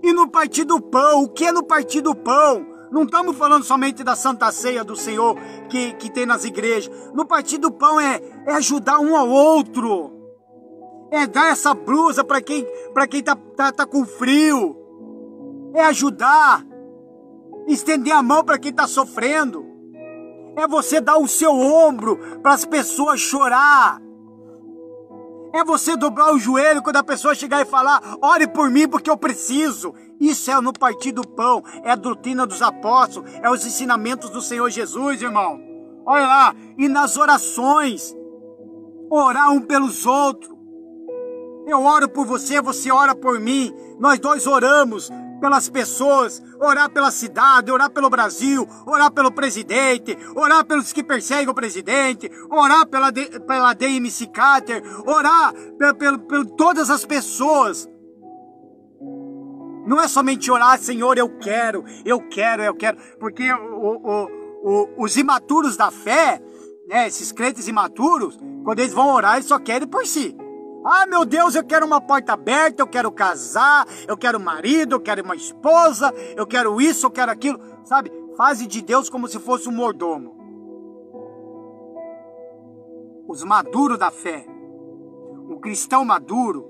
E no partir do pão, o que é no partir do pão? Não estamos falando somente da Santa Ceia do Senhor que tem nas igrejas. No partir do pão é ajudar um ao outro. É dar essa blusa para quem tá com frio. É ajudar. Estender a mão para quem está sofrendo. É você dar o seu ombro para as pessoas chorar. É você dobrar o joelho quando a pessoa chegar e falar: ore por mim porque eu preciso. Isso é no partir do pão, é a doutrina dos apóstolos, é os ensinamentos do Senhor Jesus, irmão. Olha lá, e nas orações, orar um pelos outros. Eu oro por você, você ora por mim. Nós dois oramos pelas pessoas, orar pela cidade, orar pelo Brasil, orar pelo presidente, orar pelos que perseguem o presidente, orar pela DMC Carter, orar por todas as pessoas. Não é somente orar: Senhor, eu quero, porque os imaturos da fé, né, esses crentes imaturos, quando eles vão orar, eles só querem por si. Ah, meu Deus, eu quero uma porta aberta, eu quero casar, eu quero um marido, eu quero uma esposa, eu quero isso, eu quero aquilo. Sabe, faz de Deus como se fosse um mordomo. Os maduros da fé, o cristão maduro,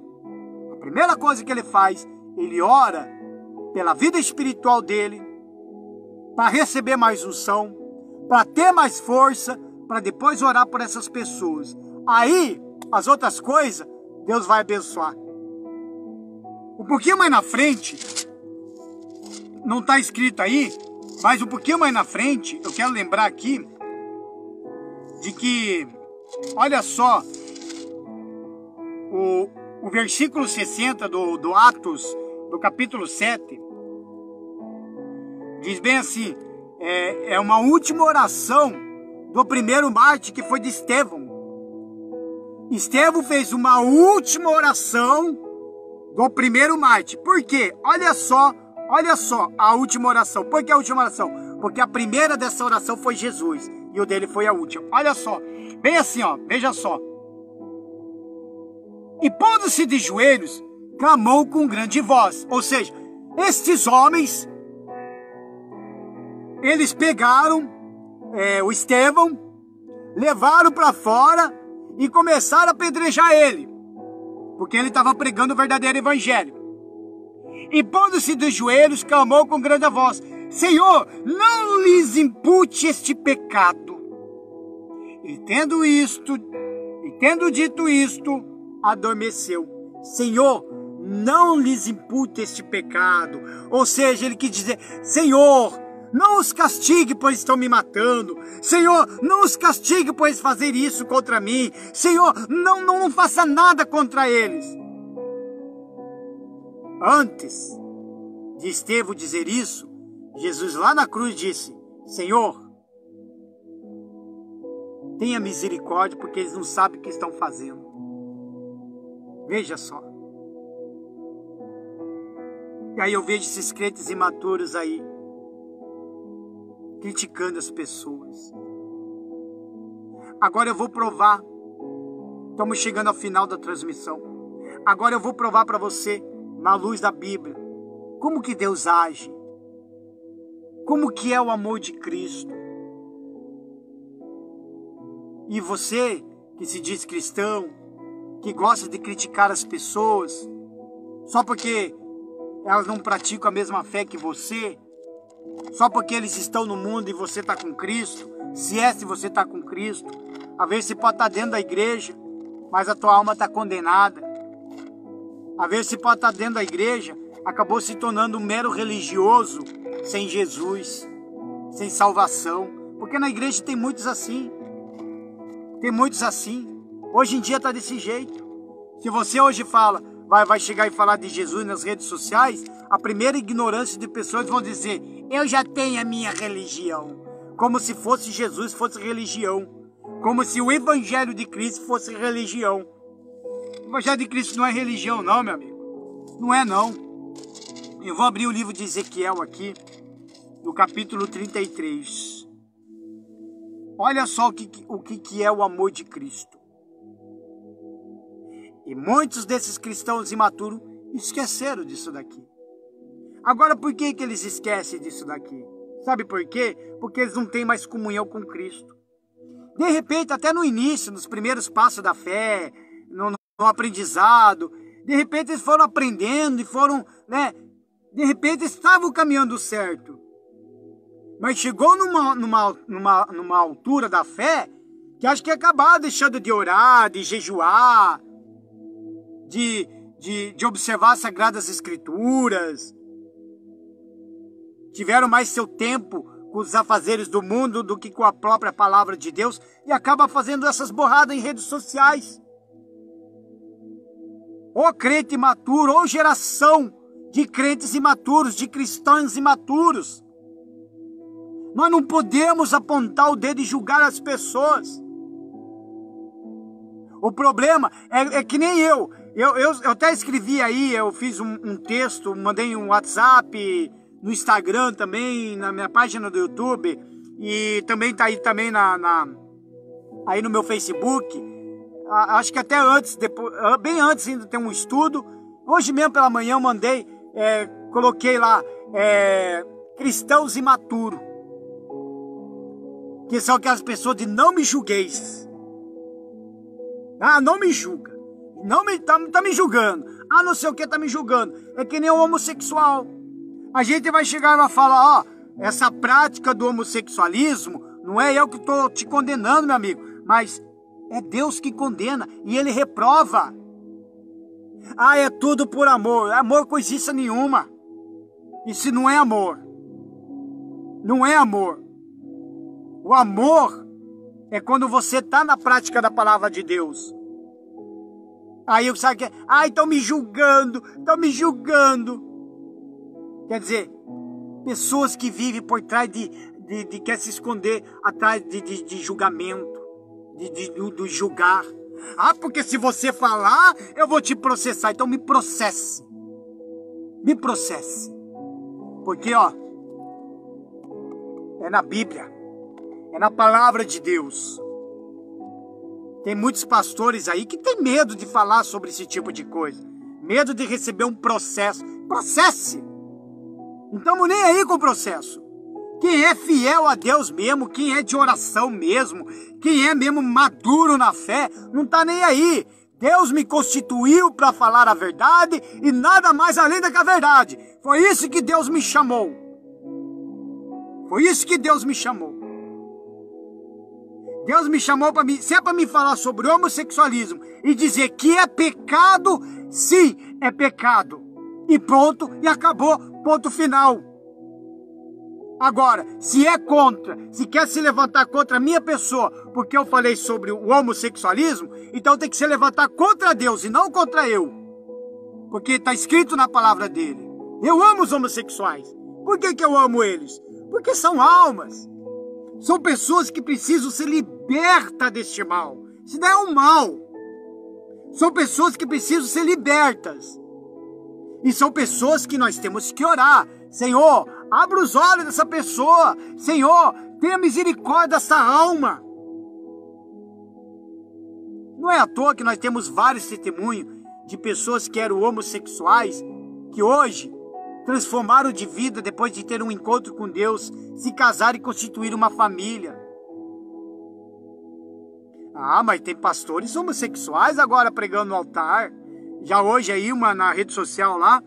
a primeira coisa que ele faz, ele ora pela vida espiritual dele, para receber mais unção, para ter mais força, para depois orar por essas pessoas. Aí, as outras coisas, Deus vai abençoar. Um pouquinho mais na frente, não está escrito aí, mas um pouquinho mais na frente, eu quero lembrar aqui de que, olha só, o versículo 60 do Atos, do capítulo 7, diz bem assim, é uma última oração do primeiro mártir, que foi de Estevão. Estevão fez uma última oração do primeiro mártir. Por quê? Olha só a última oração. Por que a última oração? Porque a primeira dessa oração foi Jesus e o dele foi a última. Olha só, bem assim, ó, veja só. E pondo-se de joelhos, clamou com grande voz. Ou seja, estes homens, eles pegaram o Estevão, levaram para fora e começaram a apedrejar ele, porque ele estava pregando o verdadeiro evangelho. E pondo-se de joelhos, clamou com grande voz: Senhor, não lhes impute este pecado. E tendo dito isto, adormeceu. Senhor, não lhes impute este pecado. Ou seja, ele quis dizer: Senhor, não os castigue, pois estão me matando. Senhor, não os castigue, pois fazer isso contra mim. Senhor, não faça nada contra eles. Antes de Estevão dizer isso, Jesus lá na cruz disse: Senhor, tenha misericórdia, porque eles não sabem o que estão fazendo. Veja só. E aí eu vejo esses crentes imaturos aí, criticando as pessoas. Agora eu vou provar. Estamos chegando ao final da transmissão. Agora eu vou provar para você, na luz da Bíblia, como que Deus age. Como que é o amor de Cristo. E você, que se diz cristão, que gosta de criticar as pessoas, só porque elas não praticam a mesma fé que você, só porque eles estão no mundo e você está com Cristo, se você está com Cristo, às vezes você pode estar dentro da igreja, mas a tua alma está condenada. Às vezes você pode estar dentro da igreja, acabou se tornando um mero religioso, sem Jesus, sem salvação. Porque na igreja tem muitos assim. Tem muitos assim. Hoje em dia está desse jeito. Se você hoje fala, vai chegar e falar de Jesus nas redes sociais, a primeira ignorância de pessoas vão dizer: eu já tenho a minha religião. Como se fosse Jesus fosse religião. Como se o Evangelho de Cristo fosse religião. O Evangelho de Cristo não é religião não, meu amigo. Não é não. Eu vou abrir o livro de Ezequiel aqui, no capítulo 33. Olha só o que é o amor de Cristo. E muitos desses cristãos imaturos esqueceram disso daqui. Agora, por que eles esquecem disso daqui? Sabe por quê? Porque eles não têm mais comunhão com Cristo. De repente, até no início, nos primeiros passos da fé, no aprendizado, de repente eles foram aprendendo e foram, né? De repente estavam caminhando certo. Mas chegou numa altura da fé que acho que acabaram deixando de orar, de jejuar, de observar as Sagradas Escrituras. Tiveram mais seu tempo com os afazeres do mundo do que com a própria palavra de Deus e acaba fazendo essas borradas em redes sociais. Ô crente imaturo, ô geração de crentes imaturos, de cristãos imaturos. Nós não podemos apontar o dedo e julgar as pessoas. O problema é que nem eu. Eu até escrevi aí, eu fiz um texto, mandei um WhatsApp, no Instagram também, na minha página do YouTube, e também tá aí também aí no meu Facebook. Acho que até antes, bem antes ainda tem um estudo. Hoje mesmo pela manhã eu mandei, coloquei lá, cristãos imaturos, que são aquelas pessoas de não me julgueis. Ah, não me julga. Tá me julgando. Ah, não sei o que tá me julgando. É que nem o homossexual. A gente vai chegar e vai falar, ó, essa prática do homossexualismo, não é eu que tô te condenando, meu amigo, mas é Deus que condena e Ele reprova. Ah, é tudo por amor. Amor coisiça nenhuma. Isso não é amor. Não é amor. O amor é quando você está na prática da palavra de Deus. Aí eu sabe que estão me julgando, estão me julgando. Quer dizer, pessoas que vivem por trás de quer se esconder atrás de julgamento, de julgar. Ah, porque se você falar, eu vou te processar. Então me processe. Me processe. Porque, ó, é na Bíblia. É na palavra de Deus. Tem muitos pastores aí que tem medo de falar sobre esse tipo de coisa. Medo de receber um processo. Processe! Não estamos nem aí com o processo. Quem é fiel a Deus mesmo, quem é de oração mesmo, quem é mesmo maduro na fé, não está nem aí. Deus me constituiu para falar a verdade e nada mais além da que a verdade. Foi isso que Deus me chamou. Foi isso que Deus me chamou. Deus me chamou para mim, se é para me falar sobre o homossexualismo e dizer que é pecado, sim, é pecado. E pronto, e acabou, ponto final. Agora, se é contra, se quer se levantar contra a minha pessoa, porque eu falei sobre o homossexualismo, então tem que se levantar contra Deus e não contra eu. Porque está escrito na palavra dele. Eu amo os homossexuais. Por que eu amo eles? Porque são almas. São pessoas que precisam ser libertas deste mal. Isso não é um mal. São pessoas que precisam ser libertas. E são pessoas que nós temos que orar. Senhor, abra os olhos dessa pessoa. Senhor, tenha misericórdia dessa alma. Não é à toa que nós temos vários testemunhos de pessoas que eram homossexuais, que hoje transformaram de vida depois de ter um encontro com Deus, se casaram e constituir uma família. Ah, mas tem pastores homossexuais agora pregando no altar. Já hoje aí, na rede social lá,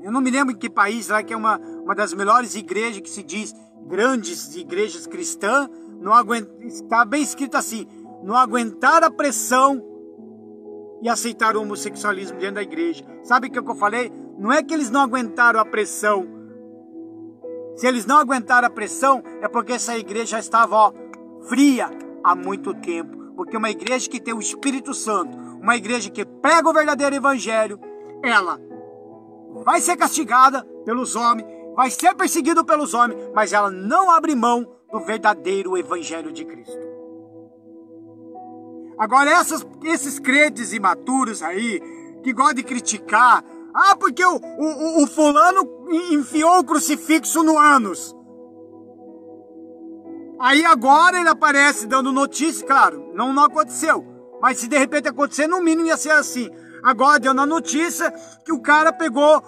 eu não me lembro em que país lá, que é uma das melhores igrejas que se diz, grandes igrejas cristãs, está bem escrito assim, não aguentaram a pressão e aceitaram o homossexualismo dentro da igreja. Sabe o que eu falei? Não é que eles não aguentaram a pressão. Se eles não aguentaram a pressão, é porque essa igreja já estava fria há muito tempo. Porque uma igreja que tem o Espírito Santo, uma igreja que prega o verdadeiro evangelho, ela vai ser castigada pelos homens, vai ser perseguida pelos homens, mas ela não abre mão do verdadeiro evangelho de Cristo. Agora esses crentes imaturos aí, que gostam de criticar, ah, porque o fulano enfiou o crucifixo no ânus. Aí agora ele aparece dando notícia, claro, não aconteceu. Mas se de repente acontecer, no mínimo ia ser assim. Agora deu na notícia que o cara pegou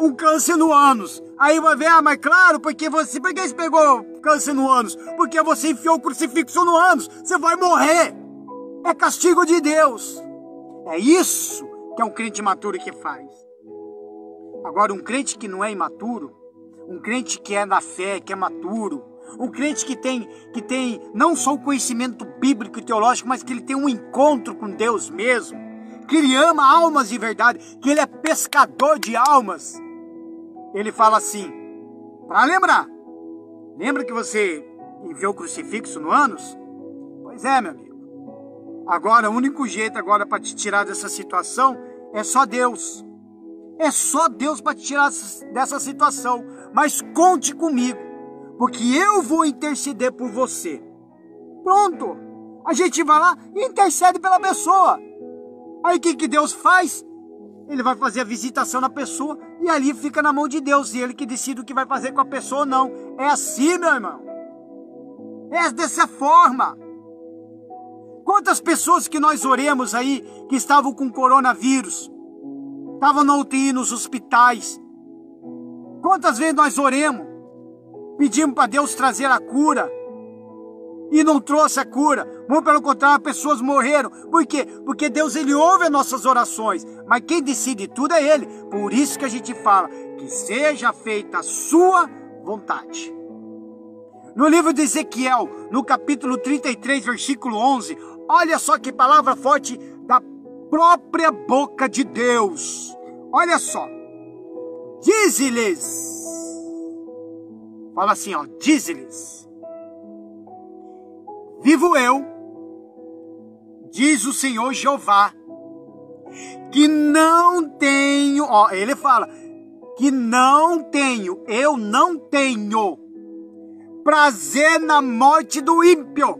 um câncer no ânus. Aí vai ver, mas claro, por que você pegou câncer no ânus? Porque você enfiou o crucifixo no ânus, você vai morrer. É castigo de Deus. É isso que é um crente maturo que faz. Agora, um crente que não é imaturo, um crente que é na fé, que é maturo, um crente que tem não só o conhecimento bíblico e teológico, mas que ele tem um encontro com Deus mesmo, que ele ama almas de verdade, que ele é pescador de almas. Ele fala assim, para lembrar, lembra que você enviou o crucifixo no ânus? Pois é, meu amigo. Agora, o único jeito agora para te tirar dessa situação é só Deus. É só Deus para te tirar dessa situação. Mas conte comigo, porque eu vou interceder por você. Pronto. A gente vai lá e intercede pela pessoa. Aí o que Deus faz? Ele vai fazer a visitação na pessoa e ali fica na mão de Deus. E ele que decide o que vai fazer com a pessoa ou não. É assim, meu irmão. É dessa forma. Quantas pessoas que nós oremos aí que estavam com coronavírus, estavam na UTI, nos hospitais. Quantas vezes nós oremos, pedimos para Deus trazer a cura e não trouxe a cura. Muito pelo contrário, pessoas morreram. Por quê? Porque Deus, ele ouve as nossas orações, mas quem decide tudo é Ele. Por isso que a gente fala que seja feita a sua vontade. No livro de Ezequiel, no capítulo 33, versículo 11, olha só que palavra forte da própria boca de Deus. Olha só. Dize-lhes. Fala assim, ó. Dize-lhes. Vivo eu, diz o Senhor Jeová, que não tenho, ó, ele fala, que não tenho, eu não tenho prazer na morte do ímpio,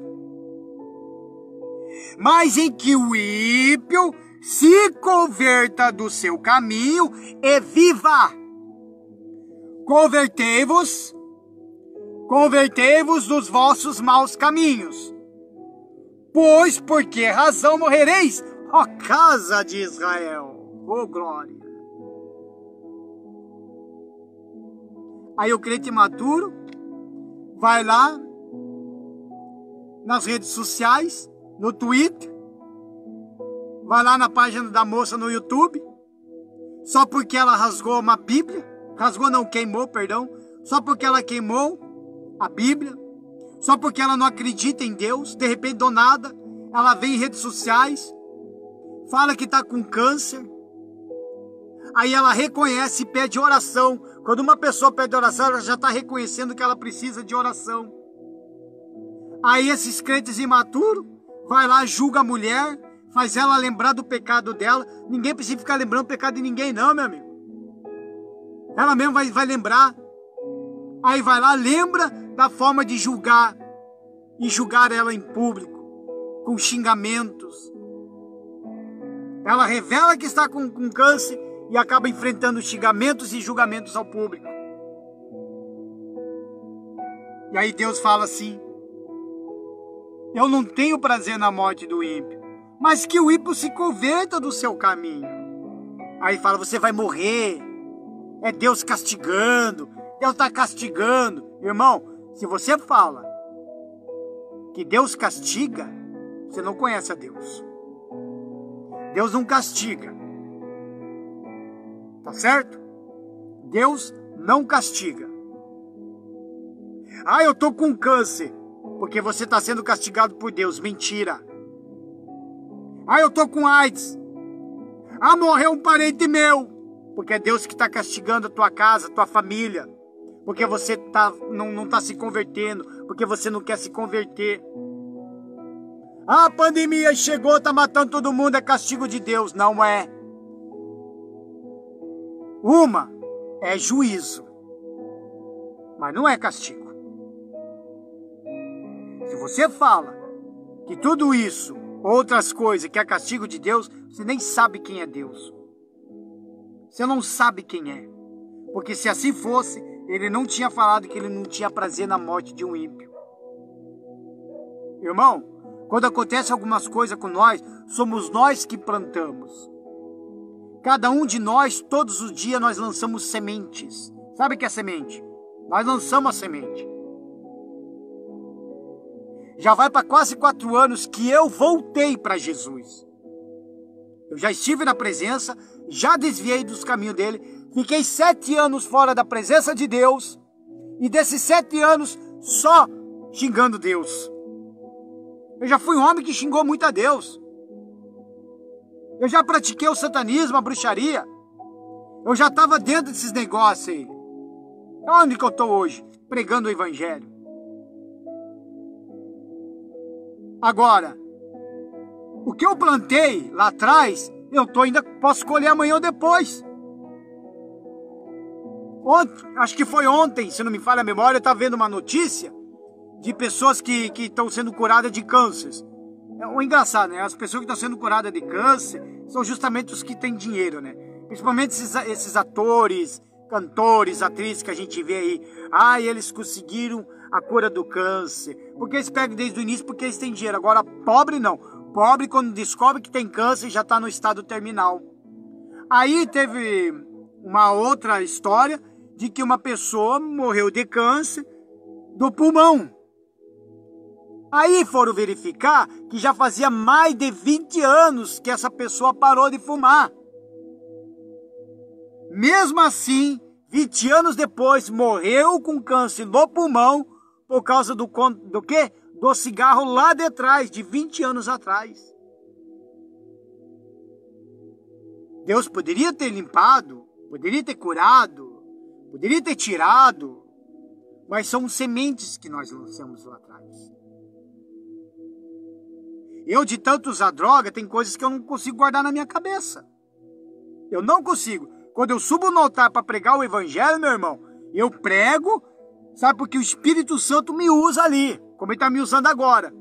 mas em que o ímpio se converta do seu caminho e viva. Convertei-vos dos vossos maus caminhos. Pois por que razão morrereis, ó casa de Israel? Ô glória! Aí o crente maturo vai lá nas redes sociais, no Twitter, vai lá na página da moça no YouTube, só porque ela rasgou uma Bíblia, queimou, perdão, só porque ela queimou a Bíblia, só porque ela não acredita em Deus, de repente do nada, ela vem em redes sociais, fala que está com câncer, aí ela reconhece e pede oração. Quando uma pessoa pede oração, ela já está reconhecendo que ela precisa de oração. Aí esses crentes imaturos, vai lá, julga a mulher, faz ela lembrar do pecado dela. Ninguém precisa ficar lembrando o pecado de ninguém não, meu amigo. Ela mesmo vai lembrar. Aí vai lá, lembra da forma de julgar. E julgar ela em público, com xingamentos. Ela revela que está com câncer e acaba enfrentando xingamentos e julgamentos ao público. E aí Deus fala assim, eu não tenho prazer na morte do ímpio, mas que o ímpio se converta do seu caminho. Aí fala, você vai morrer, é Deus castigando, Deus está castigando. Irmão, se você fala que Deus castiga, você não conhece a Deus. Deus não castiga. Tá certo? Deus não castiga. Ah, eu tô com câncer, porque você está sendo castigado por Deus. Mentira. Ah, eu tô com AIDS. Ah, morreu um parente meu, porque é Deus que está castigando a tua casa, a tua família, porque você não está se convertendo, porque você não quer se converter. Ah, a pandemia chegou, está matando todo mundo, é castigo de Deus. Não é. Uma é juízo, mas não é castigo. Se você fala que tudo isso, outras coisas, que é castigo de Deus, você nem sabe quem é Deus. Você não sabe quem é. Porque se assim fosse, ele não tinha falado que ele não tinha prazer na morte de um ímpio. Irmão, quando acontece algumas coisas com nós, somos nós que plantamos. Cada um de nós, todos os dias, nós lançamos sementes. Sabe o que é semente? Nós lançamos a semente. Já vai para quase 4 anos que eu voltei para Jesus. Eu já estive na presença, já desviei dos caminhos dele, fiquei 7 anos fora da presença de Deus, e desses 7 anos só xingando Deus. Eu já fui um homem que xingou muito a Deus. Eu já pratiquei o satanismo, a bruxaria. Eu já estava dentro desses negócios aí. Onde que eu estou hoje? Pregando o evangelho. Agora, o que eu plantei lá atrás, ainda posso colher amanhã ou depois. Acho que foi ontem, se não me falha a memória, eu estava vendo uma notícia de pessoas que estão sendo curadas de câncer. É o engraçado, né? As pessoas que estão sendo curadas de câncer são justamente os que têm dinheiro, né? Principalmente esses atores, cantores, atrizes que a gente vê aí. Eles conseguiram a cura do câncer. Porque eles pegam desde o início porque eles têm dinheiro. Agora, pobre não. Pobre, quando descobre que tem câncer, já está no estado terminal. Aí teve uma outra história de que uma pessoa morreu de câncer do pulmão. Aí foram verificar que já fazia mais de 20 anos que essa pessoa parou de fumar. Mesmo assim, 20 anos depois, morreu com câncer no pulmão por causa do quê? Do cigarro lá de trás, de 20 anos atrás. Deus poderia ter limpado, poderia ter curado, poderia ter tirado, mas são sementes que nós lançamos lá atrás. Eu, de tanto usar droga, tem coisas que eu não consigo guardar na minha cabeça. Eu não consigo. Quando eu subo no altar para pregar o evangelho, meu irmão, eu prego, sabe, porque o Espírito Santo me usa ali, como ele está me usando agora.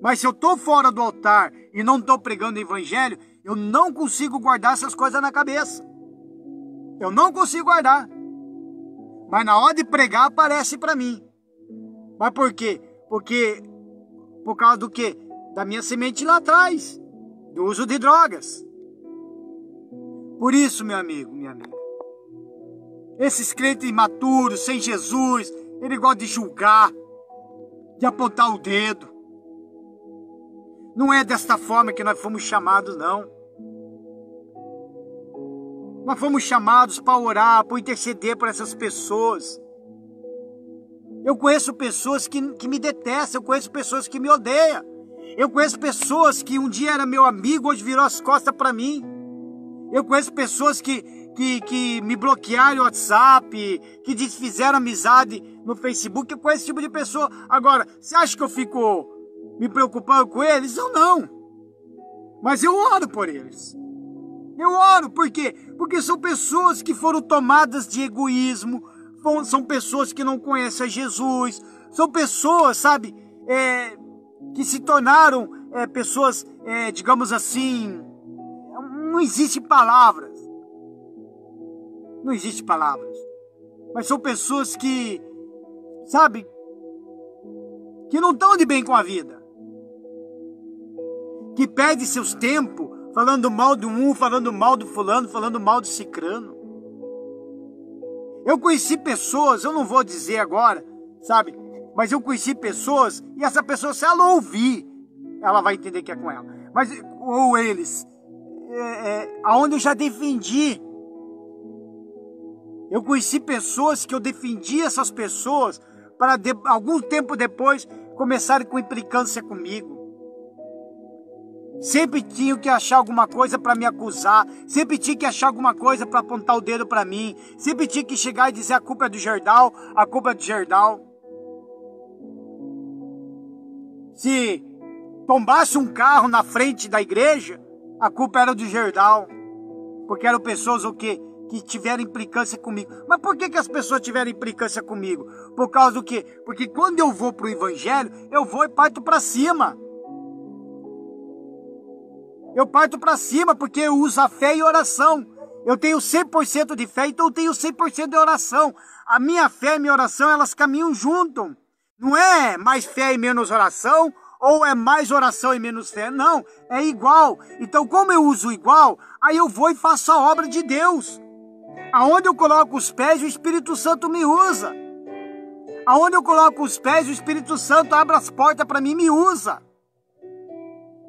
Mas se eu estou fora do altar e não estou pregando o evangelho, eu não consigo guardar essas coisas na cabeça. Eu não consigo guardar. Mas na hora de pregar aparece para mim. Mas por quê? Por causa do quê? Da minha semente lá atrás, do uso de drogas. Por isso, meu amigo, minha amiga, esses crentes imaturos, sem Jesus, ele gosta de julgar, de apontar o dedo. Não é desta forma que nós fomos chamados, não. Nós fomos chamados para orar, para interceder por essas pessoas. Eu conheço pessoas que me detestam, eu conheço pessoas que me odeiam. Eu conheço pessoas que um dia era meu amigo, hoje virou as costas para mim. Eu conheço pessoas que me bloquearam no WhatsApp, que desfizeram amizade no Facebook. Eu conheço esse tipo de pessoa. Agora, você acha que eu fico me preocupando com eles? Eu não. Mas eu oro por eles. Eu oro, por quê? Porque são pessoas que foram tomadas de egoísmo, são pessoas que não conhecem a Jesus, são pessoas, sabe, que se tornaram pessoas, digamos assim, não existe palavras. Não existe palavras. Mas são pessoas que, sabe, que não estão de bem com a vida. Que perdem seus tempos falando mal de um, falando mal do fulano, falando mal do cicrano. Eu conheci pessoas, eu não vou dizer agora, sabe, mas eu conheci pessoas, e essa pessoa, se ela ouvir, ela vai entender que é com ela. Mas, ou eles, aonde eu já defendi. Eu conheci pessoas que eu defendi essas pessoas para algum tempo depois começarem com implicância comigo. Sempre tinham que achar alguma coisa para me acusar, sempre tinha que achar alguma coisa para apontar o dedo para mim, sempre tinha que chegar e dizer a culpa é do Gerdau, a culpa é do Gerdau. Se tombasse um carro na frente da igreja, a culpa era do Gerdau, porque eram pessoas o quê? Que tiveram implicância comigo. Mas por que as pessoas tiveram implicância comigo? Por causa do quê? Porque quando eu vou para o evangelho, eu vou e parto para cima. Eu parto para cima porque eu uso a fé e oração. Eu tenho 100% de fé, então eu tenho 100% de oração. A minha fé e minha oração, elas caminham junto. Não é mais fé e menos oração, ou é mais oração e menos fé. Não, é igual. Então, como eu uso igual, aí eu vou e faço a obra de Deus. Aonde eu coloco os pés, o Espírito Santo me usa. Aonde eu coloco os pés, o Espírito Santo abre as portas para mim e me usa.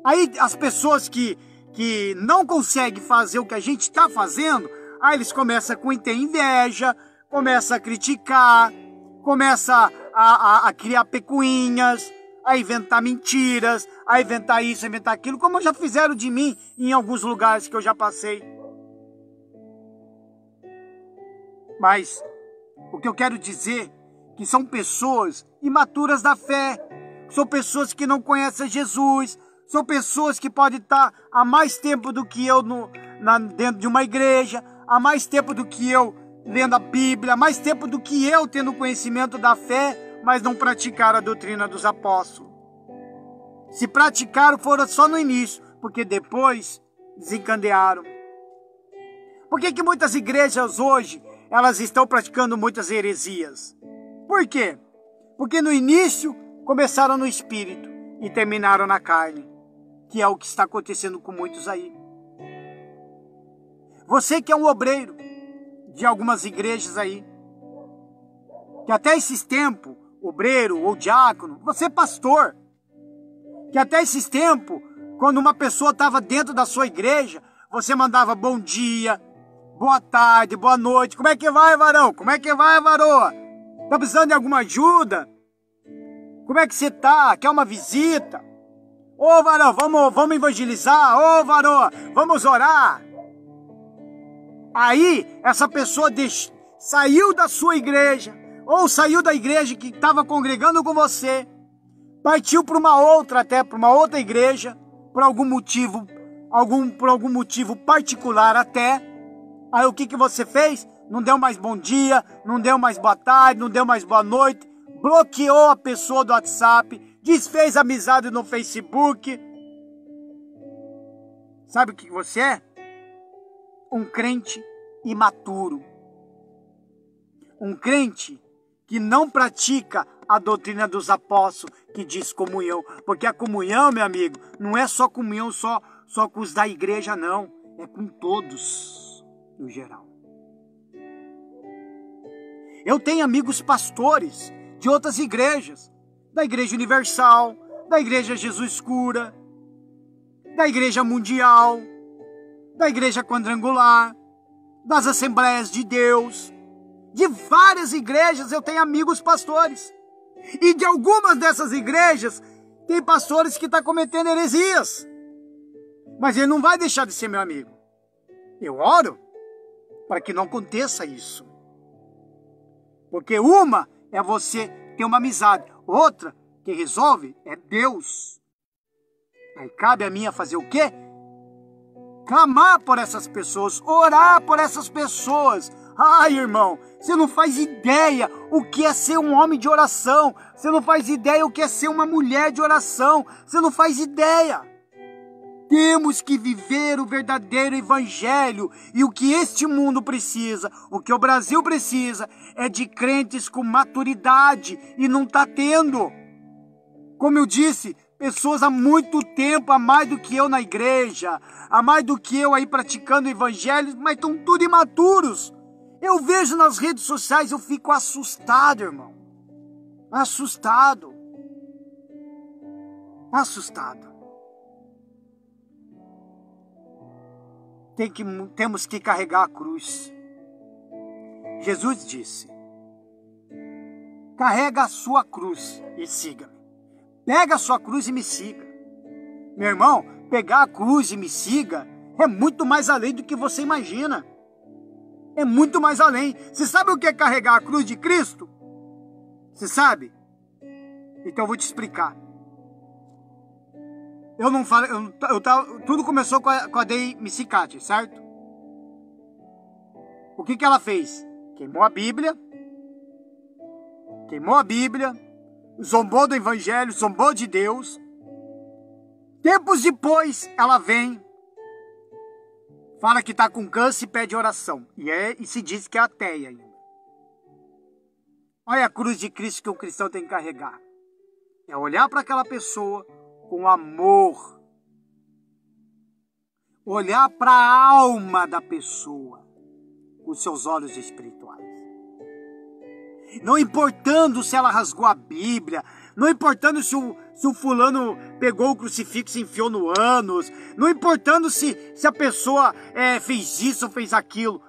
Aí as pessoas que que não consegue fazer o que a gente está fazendo, aí eles começam a ter inveja, começam a criticar, começam a criar picuinhas, a inventar mentiras, a inventar isso, a inventar aquilo, como já fizeram de mim em alguns lugares que eu já passei. Mas o que eu quero dizer é que são pessoas imaturas da fé, são pessoas que não conhecem Jesus, são pessoas que podem estar há mais tempo do que eu dentro de uma igreja, há mais tempo do que eu lendo a Bíblia, há mais tempo do que eu tendo conhecimento da fé, mas não praticaram a doutrina dos apóstolos. Se praticaram, foram só no início, porque depois desencandearam. Por que muitas igrejas hoje, elas estão praticando muitas heresias? Por quê? Porque no início começaram no espírito e terminaram na carne, que é o que está acontecendo com muitos aí. Você que é um obreiro de algumas igrejas aí, que até esses tempos, obreiro ou diácono, você é pastor, que até esses tempos, quando uma pessoa estava dentro da sua igreja, você mandava bom dia, boa tarde, boa noite, como é que vai, varão? Como é que vai, varoa? Tá precisando de alguma ajuda? Como é que você tá? Quer uma visita? Ô varão, vamos evangelizar? Ô varoa, vamos orar? Aí, essa pessoa saiu da sua igreja, ou saiu da igreja que estava congregando com você, partiu para uma outra, até para uma outra igreja, por algum motivo particular até. Aí o que você fez? Não deu mais bom dia, não deu mais boa tarde, não deu mais boa noite, bloqueou a pessoa do WhatsApp, desfez amizade no Facebook. Sabe o que você é? Um crente imaturo. Um crente que não pratica a doutrina dos apóstolos, que diz comunhão. Porque a comunhão, meu amigo, não é só comunhão só com os da igreja, não. É com todos, no geral. Eu tenho amigos pastores de outras igrejas. Da Igreja Universal, da Igreja Jesus Cura, da Igreja Mundial, da Igreja Quadrangular, das Assembleias de Deus. De várias igrejas eu tenho amigos pastores. E de algumas dessas igrejas tem pastores que estão cometendo heresias. Mas ele não vai deixar de ser meu amigo. Eu oro para que não aconteça isso. Porque uma é você ter uma amizade. Outra, que resolve, é Deus. Aí cabe a mim fazer o quê? Clamar por essas pessoas, orar por essas pessoas. Ai, irmão, você não faz ideia o que é ser um homem de oração. Você não faz ideia o que é ser uma mulher de oração. Você não faz ideia. Temos que viver o verdadeiro evangelho. E o que este mundo precisa, o que o Brasil precisa, é de crentes com maturidade. E não está tendo. Como eu disse, pessoas há muito tempo, há mais do que eu na igreja, há mais do que eu aí praticando o evangelho, mas estão tudo imaturos. Eu vejo nas redes sociais, eu fico assustado, irmão. Assustado. Assustado. Temos que carregar a cruz. Jesus disse: carrega a sua cruz e siga-me. Pega a sua cruz e me siga. Meu irmão, pegar a cruz e me siga é muito mais além do que você imagina. É muito mais além. Você sabe o que é carregar a cruz de Cristo? Você sabe? Então eu vou te explicar. Eu não falei, tudo começou com a Dei Missicati, certo? O que ela fez? Queimou a Bíblia, zombou do Evangelho, zombou de Deus. Tempos depois, ela vem, fala que está com câncer e pede oração. E se diz que é ateia ainda. Olha a cruz de Cristo que o cristão tem que carregar. É olhar para aquela pessoa com amor. Olhar para a alma da pessoa com seus olhos espirituais. Não importando se ela rasgou a Bíblia, não importando se o fulano pegou o crucifixo e enfiou no ânus, não importando se a pessoa fez isso ou fez aquilo.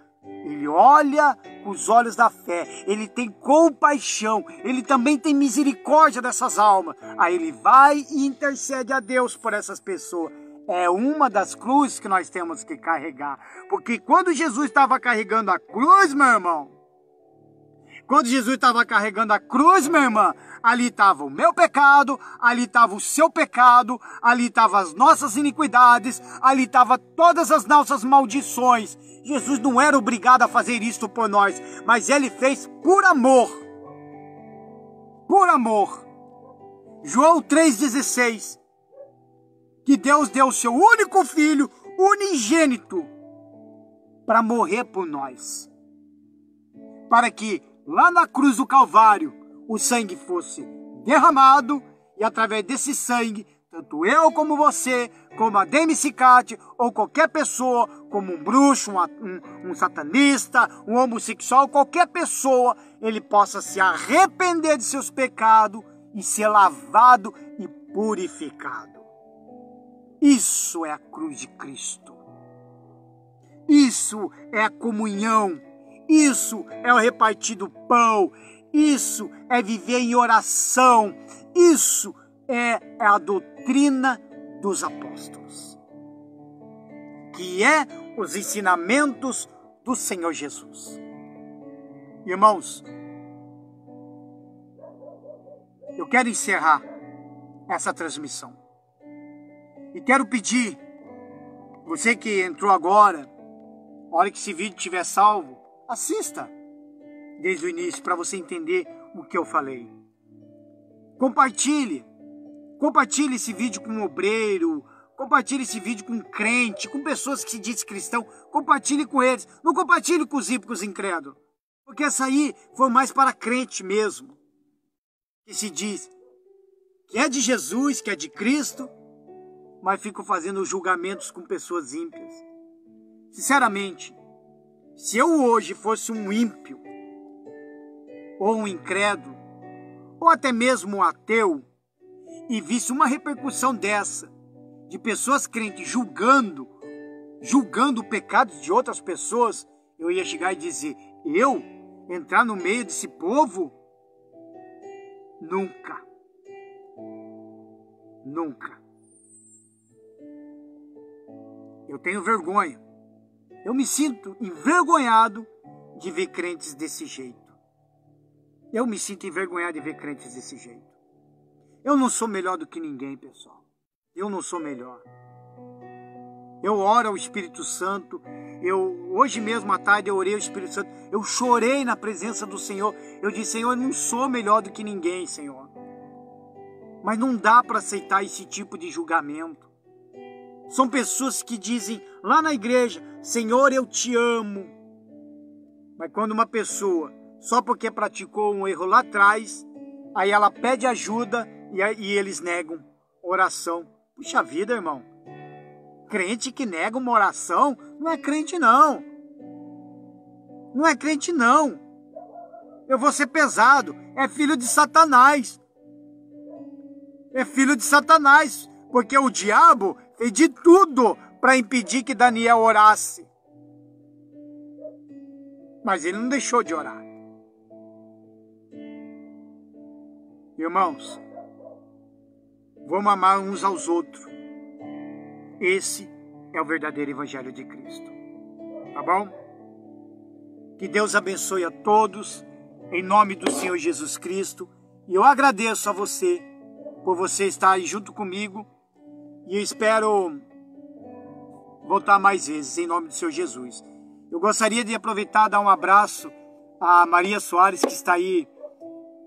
Ele olha com os olhos da fé, ele tem compaixão, ele também tem misericórdia dessas almas. Aí ele vai e intercede a Deus por essas pessoas. É uma das cruzes que nós temos que carregar. Porque quando Jesus estava carregando a cruz, meu irmão, quando Jesus estava carregando a cruz, minha irmã, ali estava o meu pecado, ali estava o seu pecado, ali estavam as nossas iniquidades, ali estavam todas as nossas maldições. Jesus não era obrigado a fazer isto por nós, mas ele fez por amor. Por amor. João 3,16. Que Deus deu o seu único filho, unigênito, para morrer por nós. Para que lá na cruz do Calvário o sangue fosse derramado e através desse sangue, tanto eu como você, como a Demi Cicate ou qualquer pessoa, como um bruxo, um satanista, um homossexual, qualquer pessoa, ele possa se arrepender de seus pecados e ser lavado e purificado. Isso é a cruz de Cristo. Isso é a comunhão. Isso é o repartir do pão. Isso é viver em oração. Isso é a doutrina dos apóstolos, que é os ensinamentos do Senhor Jesus. Irmãos, eu quero encerrar essa transmissão e quero pedir, você que entrou agora, a hora que esse vídeo estiver salvo, assista desde o início para você entender o que eu falei. Compartilhe esse vídeo com um obreiro, compartilhe esse vídeo com um crente, com pessoas que se dizem cristão, compartilhe com eles, não compartilhe com os ímpios incrédulos, porque essa aí foi mais para crente mesmo, que se diz que é de Jesus, que é de Cristo, mas ficam fazendo julgamentos com pessoas ímpias. Sinceramente, se eu hoje fosse um ímpio, ou um incrédulo, ou até mesmo um ateu, e visse uma repercussão dessa, de pessoas crentes julgando o pecado de outras pessoas, eu ia chegar e dizer, eu entrar no meio desse povo? Nunca. Nunca. Eu tenho vergonha. Eu me sinto envergonhado de ver crentes desse jeito. Eu me sinto envergonhado de ver crentes desse jeito. Eu não sou melhor do que ninguém, pessoal. Eu não sou melhor. Eu oro ao Espírito Santo. Hoje mesmo à tarde eu orei ao Espírito Santo. Eu chorei na presença do Senhor. Eu disse, Senhor, eu não sou melhor do que ninguém, Senhor. Mas não dá para aceitar esse tipo de julgamento. São pessoas que dizem lá na igreja, Senhor, eu te amo. Mas quando uma pessoa, só porque praticou um erro lá atrás, aí ela pede ajuda e eles negam oração. Puxa vida, irmão. Crente que nega uma oração não é crente, não. Não é crente, não. Eu vou ser pesado. É filho de Satanás. É filho de Satanás. Porque o diabo fez de tudo para impedir que Daniel orasse. Mas ele não deixou de orar. Irmãos, vamos amar uns aos outros. Esse é o verdadeiro Evangelho de Cristo. Tá bom? Que Deus abençoe a todos, em nome do Senhor Jesus Cristo. E eu agradeço a você, por você estar aí junto comigo. E eu espero voltar mais vezes, em nome do Senhor Jesus. Eu gostaria de aproveitar e dar um abraço a Maria Soares, que está aí,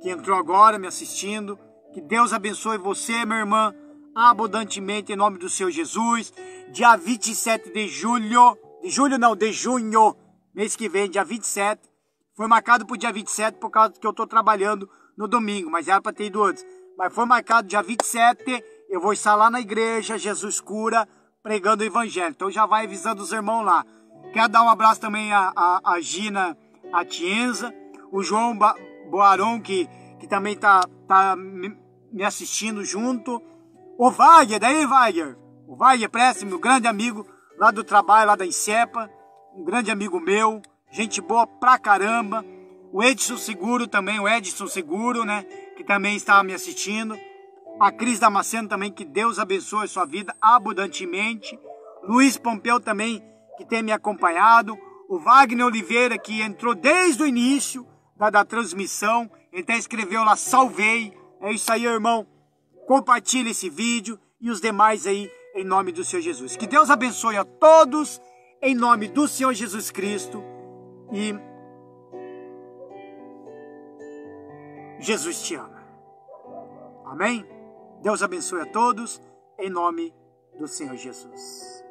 que entrou agora me assistindo. Que Deus abençoe você, minha irmã, abundantemente, em nome do Senhor Jesus. Dia 27 de junho, mês que vem, dia 27. Foi marcado para o dia 27 por causa que eu estou trabalhando no domingo, mas era para ter ido antes. Mas foi marcado dia 27, eu vou estar lá na igreja, Jesus Cura, pregando o Evangelho. Então já vai avisando os irmãos lá. Quero dar um abraço também a Gina Atienza, o João Boaron, que também tá me assistindo junto. O Wagner, daí Wagner. O Wagner Prestes, meu grande amigo lá do trabalho, lá da Insepa. Um grande amigo meu, gente boa pra caramba. O Edson Seguro também, o Edson Seguro, né? Que também estava me assistindo. A Cris Damasceno também, que Deus abençoe a sua vida abundantemente. Luiz Pompeu também, que tem me acompanhado. O Wagner Oliveira, que entrou desde o início da transmissão. Ele até escreveu lá, salvei. É isso aí, irmão. Compartilhe esse vídeo e os demais aí, em nome do Senhor Jesus. Que Deus abençoe a todos, em nome do Senhor Jesus Cristo. E Jesus te ama. Amém? Deus abençoe a todos, em nome do Senhor Jesus.